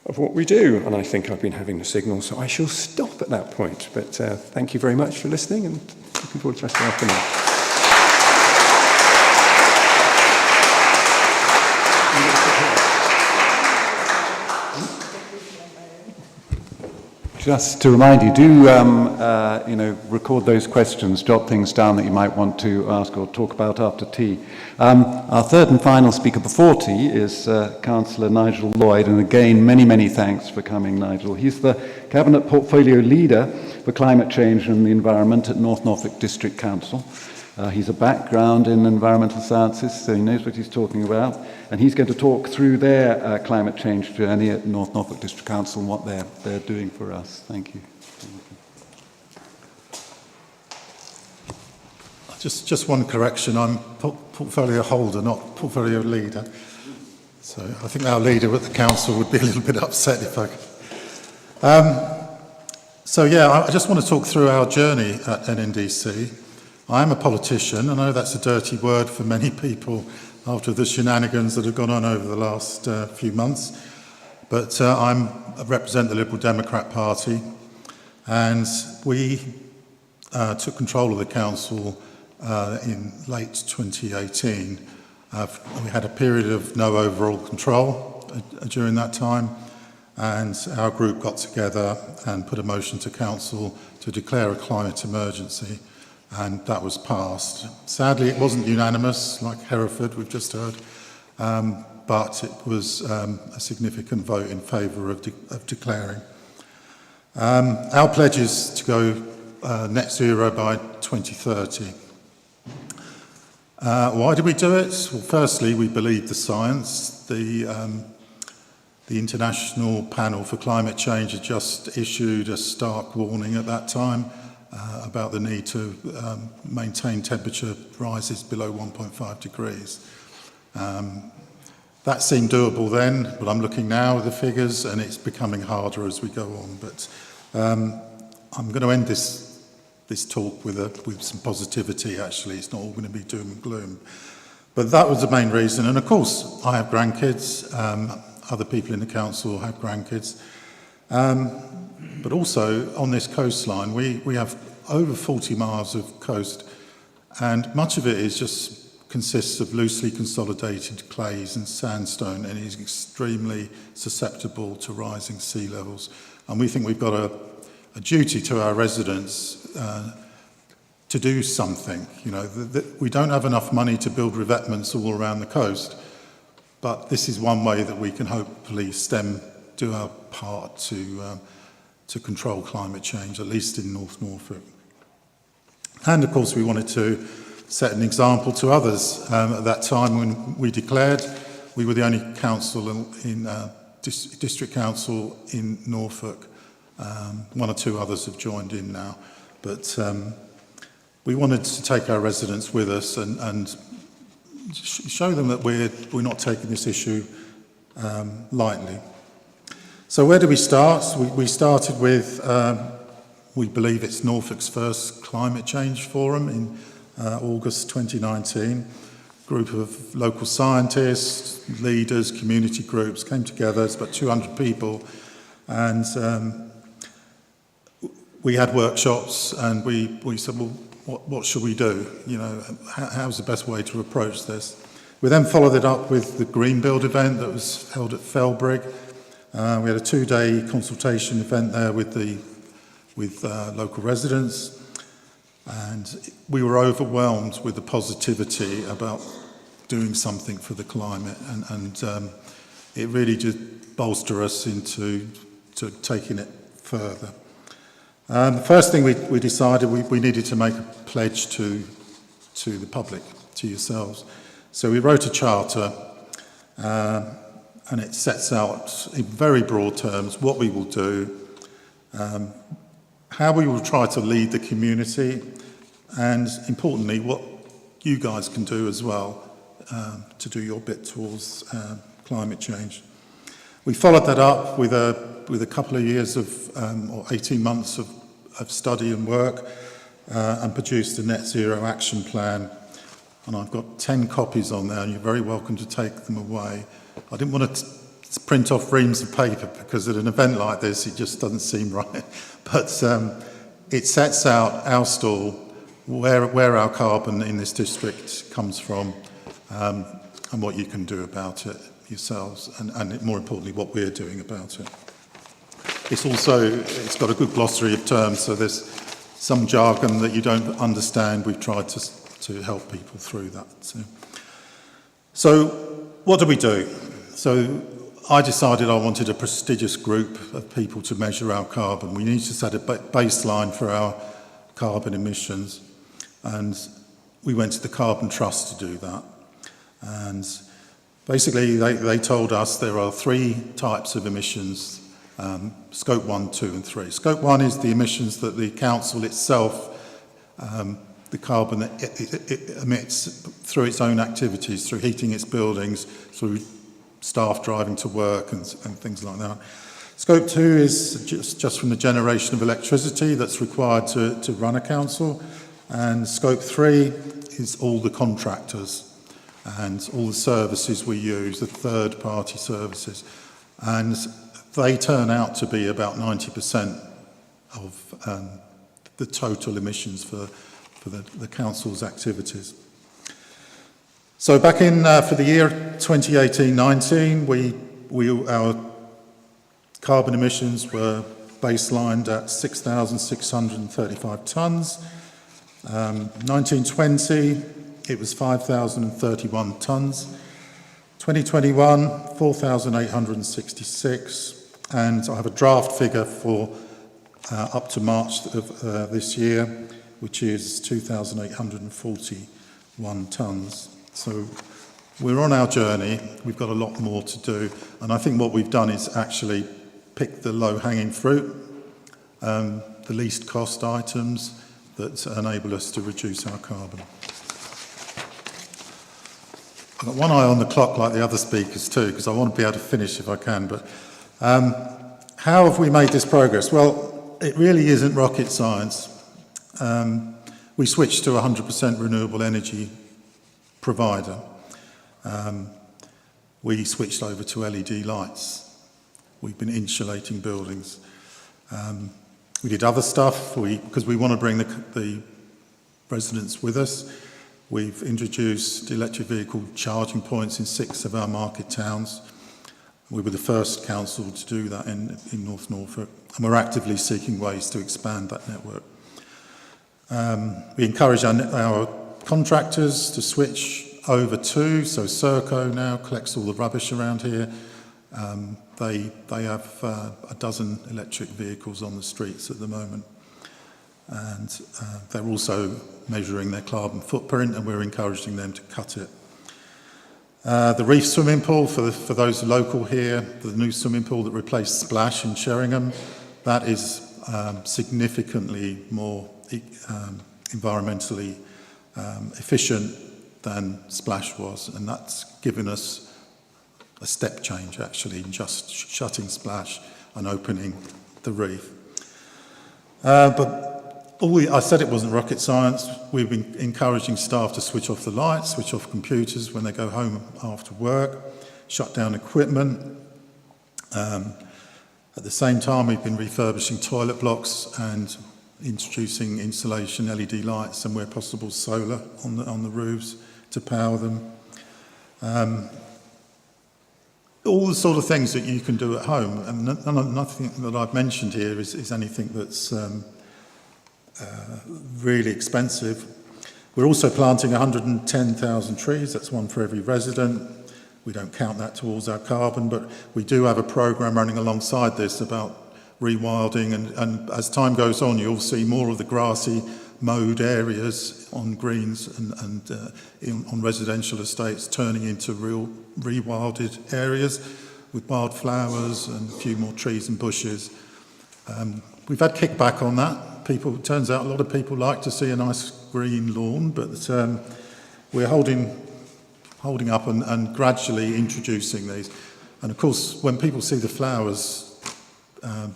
of what we do. And I think I've been having the signal, so I shall stop at that point. But thank you very much for listening, and looking forward to the rest of the afternoon. Just to remind you, do you know, record those questions, jot things down that you might want to ask or talk about after tea. Our third and final speaker before tea is Councillor Nigel Lloyd, and again, many, many thanks for coming, Nigel. He's the Cabinet Portfolio Leader for Climate Change and the Environment at Norfolk District Council. He's a background in environmental sciences, so he knows what he's talking about. And he's going to talk through their climate change journey at Norfolk District Council and what they're doing for us. Thank you. Just one correction. I'm portfolio holder, not portfolio leader. So I think our leader at the council would be a little bit upset if I could. So yeah, I just want to talk through our journey at NNDC. I am a politician. I know that's a dirty word for many people after the shenanigans that have gone on over the last few months. But I represent the Liberal Democrat Party, and we took control of the council in late 2018. We had a period of no overall control during that time, and our group got together and put a motion to council to declare a climate emergency. And that was passed. Sadly, it wasn't unanimous, like Hereford, we've just heard, but it was a significant vote in favour of declaring. Our pledge is to go net zero by 2030. Why did we do it? Well, firstly, we believe the science. The International Panel for Climate Change had just issued a stark warning at that time about the need to maintain temperature rises below 1.5 degrees. That seemed doable then, but I'm looking now at the figures and it's becoming harder as we go on. But I'm going to end this talk with some positivity, actually. It's not all going to be doom and gloom. But that was the main reason. And of course, I have grandkids. Other people in the council have grandkids. But also, on this coastline, we have over 40 miles of coast, and much of it consists of loosely consolidated clays and sandstone, and is extremely susceptible to rising sea levels. And we think we've got a duty to our residents to do something. You know, we don't have enough money to build revetments all around the coast, but this is one way that we can hopefully do our part to control climate change, at least in North Norfolk. And of course, we wanted to set an example to others. At that time when we declared, we were the only council in district council in Norfolk. One or two others have joined in now, but we wanted to take our residents with us and show them that we're not taking this issue lightly. So where do we start? We started with, we believe it's Norfolk's first climate change forum in August 2019. A group of local scientists, leaders, community groups came together. It's about 200 people, and we had workshops, and we said, well, what should we do? You know, how's the best way to approach this? We then followed it up with the Green Build event that was held at Felbrigg. We had a 2-day consultation event there with local residents, and we were overwhelmed with the positivity about doing something for the climate, and it really just bolstered us into taking it further. The first thing we decided, we needed to make a pledge to the public, to yourselves. So we wrote a charter, and it sets out in very broad terms what we will do, how we will try to lead the community, and importantly, what you guys can do as well to do your bit towards climate change. We followed that up with a couple of years or 18 months of study and work, and produced a net zero action plan. And I've got 10 copies on there, and you're very welcome to take them away. I didn't want to print off reams of paper because at an event like this, it just doesn't seem right. But it sets out our stall, where our carbon in this district comes from, and what you can do about it yourselves, and more importantly, what we're doing about it. It's got a good glossary of terms, so there's some jargon that you don't understand. We've tried to help people through that. So what do we do? So I decided I wanted a prestigious group of people to measure our carbon. We need to set a baseline for our carbon emissions, and we went to the Carbon Trust to do that. And basically they told us there are 3 types of emissions, scope 1, 2 and 3. Scope 1 is the emissions that the council itself, the carbon that it emits through its own activities, through heating its buildings, through staff driving to work and things like that. Scope 2 is just from the generation of electricity that's required to run a council. And Scope 3 is all the contractors and all the services we use, the third-party services. And they turn out to be about 90% of the total emissions for the council's activities. So back in, for the year 2018-19, our carbon emissions were baselined at 6,635 tonnes. 1920, it was 5,031 tonnes. 2021, 4,866. And I have a draft figure for up to March of this year, which is 2,841 tonnes. So we're on our journey. We've got a lot more to do. And I think what we've done is actually pick the low-hanging fruit, the least cost items that enable us to reduce our carbon. I've got one eye on the clock like the other speakers too, because I want to be able to finish if I can. But how have we made this progress? Well, it really isn't rocket science. We switched to a 100% renewable energy provider. We switched over to LED lights. We've been insulating buildings. We did other stuff because we want to bring the residents with us. We've introduced electric vehicle charging points in 6 of our market towns. We were the first council to do that in North Norfolk, and we're actively seeking ways to expand that network. We encourage our contractors to switch over to, so Serco now collects all the rubbish around here. They have a dozen electric vehicles on the streets at the moment. And they're also measuring their carbon footprint, and we're encouraging them to cut it. The Reef swimming pool, for those local here, the new swimming pool that replaced Splash in Sheringham, that is significantly more environmentally efficient than Splash was, and that's given us a step change actually in just shutting Splash and opening the Reef. But I said it wasn't rocket science. We've been encouraging staff to switch off the lights, switch off computers when they go home after work, shut down equipment. At the same time, we've been refurbishing toilet blocks and introducing insulation LED lights, and where possible solar on the roofs to power them. All the sort of things that you can do at home, and nothing that I've mentioned here is anything that's really expensive. We're also planting 110,000 trees, that's one for every resident. We don't count that towards our carbon, but we do have a programme running alongside this about rewilding, and as time goes on, you'll see more of the grassy mowed areas on greens and on residential estates turning into real rewilded areas with wildflowers and a few more trees and bushes. We've had kickback on that. It turns out a lot of people like to see a nice green lawn, but we're holding up and gradually introducing these. And of course, when people see the flowers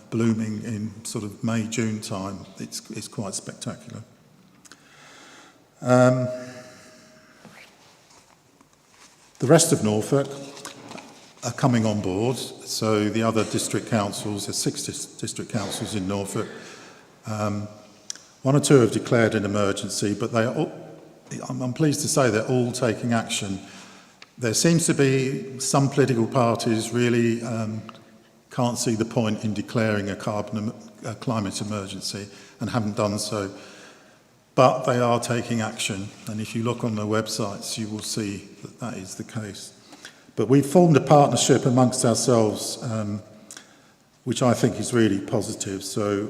blooming in sort of May, June time, it's quite spectacular. The rest of Norfolk are coming on board. So the other district councils, there's 6 district councils in Norfolk. 1 or 2 have declared an emergency, but they are all, I'm pleased to say they're all taking action. There seems to be some political parties really can't see the point in declaring a climate emergency and haven't done so. But they are taking action, and if you look on their websites, you will see that is the case. But we've formed a partnership amongst ourselves, which I think is really positive. So,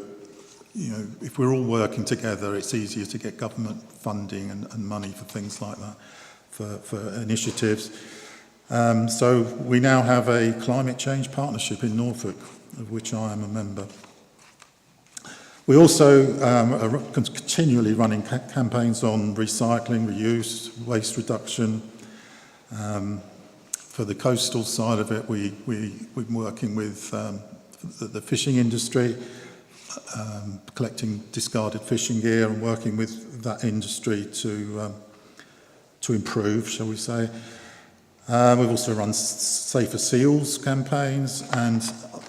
you know, if we're all working together, it's easier to get government funding and money for things like that, for initiatives. So we now have a climate change partnership in Norfolk, of which I am a member. We also are continually running campaigns on recycling, reuse, waste reduction. For the coastal side of it, we've been working with the fishing industry, collecting discarded fishing gear and working with that industry to improve, shall we say. We've also run Safer Seals campaigns, and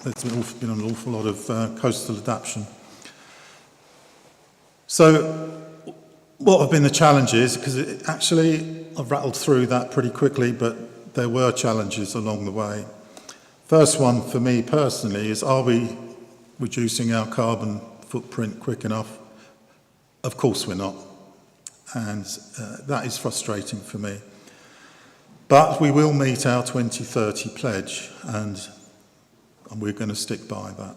there's been an awful lot of coastal adaptation. So what have been the challenges? Because I've rattled through that pretty quickly, but there were challenges along the way. First one for me personally is, are we reducing our carbon footprint quick enough? Of course we're not. And that is frustrating for me. But we will meet our 2030 pledge, and we're going to stick by that.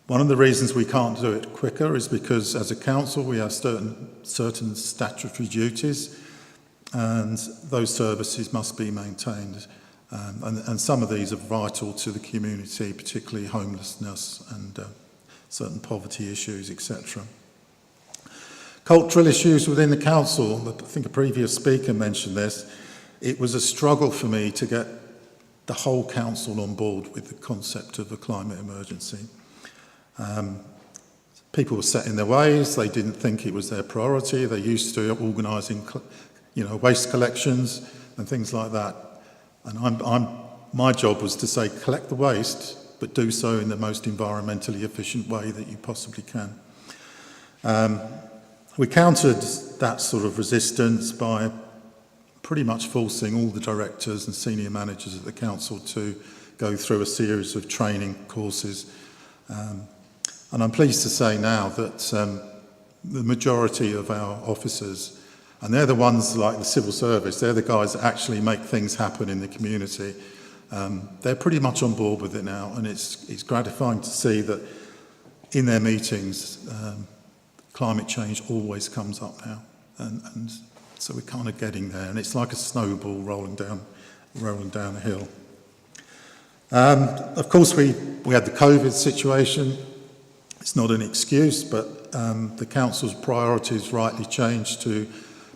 One of the reasons we can't do it quicker is because as a council we have certain statutory duties, and those services must be maintained. And some of these are vital to the community, particularly homelessness and certain poverty issues, etc. Cultural issues within the council, I think a previous speaker mentioned this. It was a struggle for me to get the whole council on board with the concept of a climate emergency. People were set in their ways, they didn't think it was their priority, they're used to organising waste collections and things like that. And my job was to say, collect the waste, but do so in the most environmentally efficient way that you possibly can. We countered that sort of resistance by pretty much forcing all the directors and senior managers at the council to go through a series of training courses. And I'm pleased to say now that the majority of our officers, and they're the ones like the civil service, they're the guys that actually make things happen in the community. They're pretty much on board with it now, and it's gratifying to see that in their meetings, climate change always comes up now, and so we're kind of getting there, and it's like a snowball rolling down a hill. Of course, we had the COVID situation. It's not an excuse, but the council's priorities rightly changed to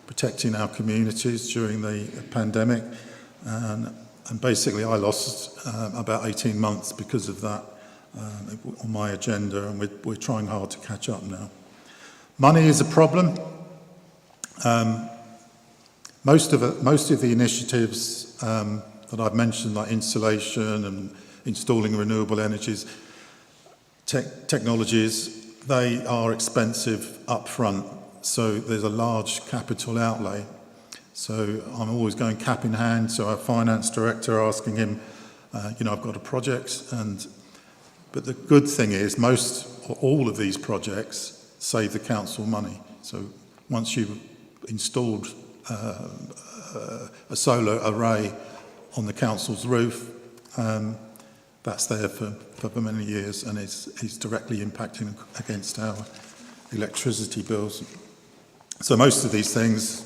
protecting our communities during the pandemic, and basically I lost about 18 months because of that on my agenda, and we're trying hard to catch up now. Money is a problem. Most of the initiatives that I've mentioned, like insulation and installing renewable energies, technologies, they are expensive up front. So there's a large capital outlay. So I'm always going cap in hand. So our finance director asking him, I've got a project, but the good thing is most or all of these projects save the council money. So once you've installed a solar array on the council's roof, that's there for many years, and it's directly impacting against our electricity bills. So most of these things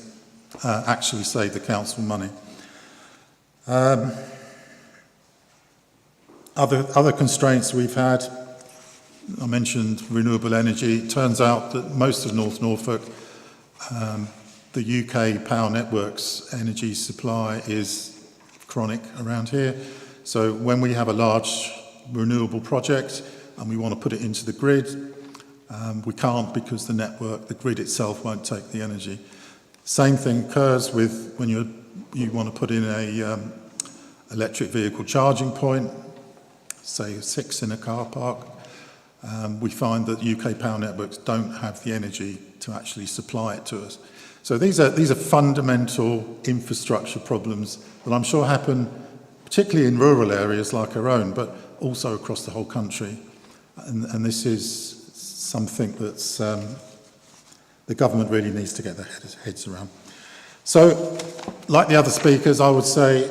actually save the council money. Other constraints we've had, I mentioned renewable energy. It turns out that most of North Norfolk, the UK Power Networks energy supply is chronic around here. So when we have a large renewable project and we want to put it into the grid, we can't because the grid itself won't take the energy. Same thing occurs with when you want to put in a electric vehicle charging point, say 6 in a car park. We find that UK Power Networks don't have the energy to actually supply it to us. So these are fundamental infrastructure problems that I'm sure happen particularly in rural areas like our own, but also across the whole country. And this is something that's the government really needs to get their heads around. So, like the other speakers, I would say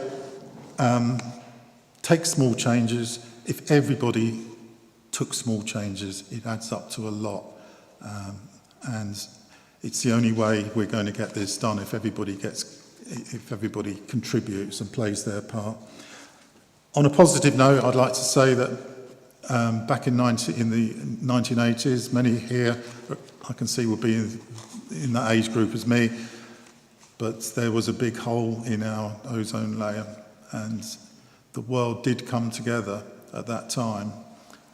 take small changes. If everybody took small changes, it adds up to a lot. And it's the only way we're going to get this done if everybody contributes and plays their part. On a positive note, I'd like to say that back in the 1980s, many here, I can see, will be in that age group as me, but there was a big hole in our ozone layer, and the world did come together at that time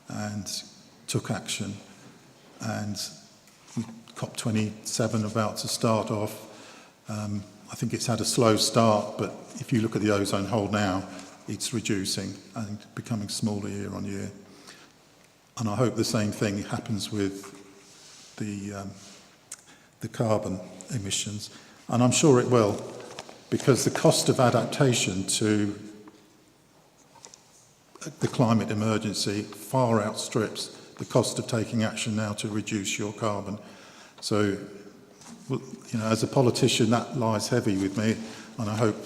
and took action. And COP27 about to start off, I think it's had a slow start, but if you look at the ozone hole now, it's reducing and becoming smaller year on year. And I hope the same thing happens with the carbon emissions. And I'm sure it will, because the cost of adaptation to the climate emergency far outstrips the cost of taking action now to reduce your carbon. So, as a politician, that lies heavy with me, and I hope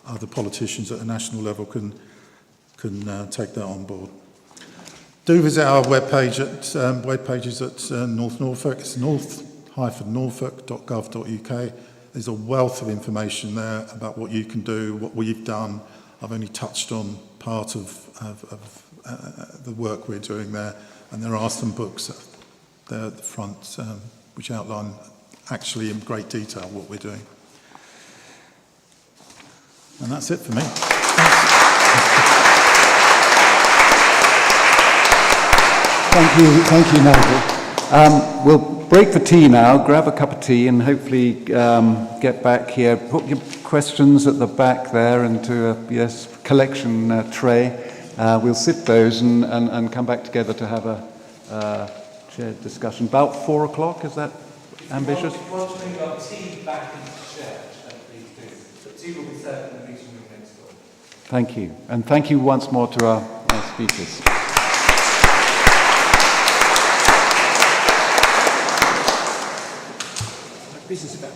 other politicians at a national level can take that on board. Do visit our webpages at North Norfolk. It's north-norfolk.gov.uk. There's a wealth of information there about what you can do, what we've done. I've only touched on part of the work we're doing there, and there are some books there at the front which outline actually in great detail what we're doing. And that's it for me. Thank you, Nigel. We'll break for tea now, grab a cup of tea, and hopefully get back here. Put your questions at the back there into a collection tray. We'll sit those and come back together to have a shared discussion. About 4 o'clock, is that ambitious? If you want to bring our tea back into church, then please do. But tea will be served in the meeting room next door. Thank you. And thank you once more to our speakers. Business about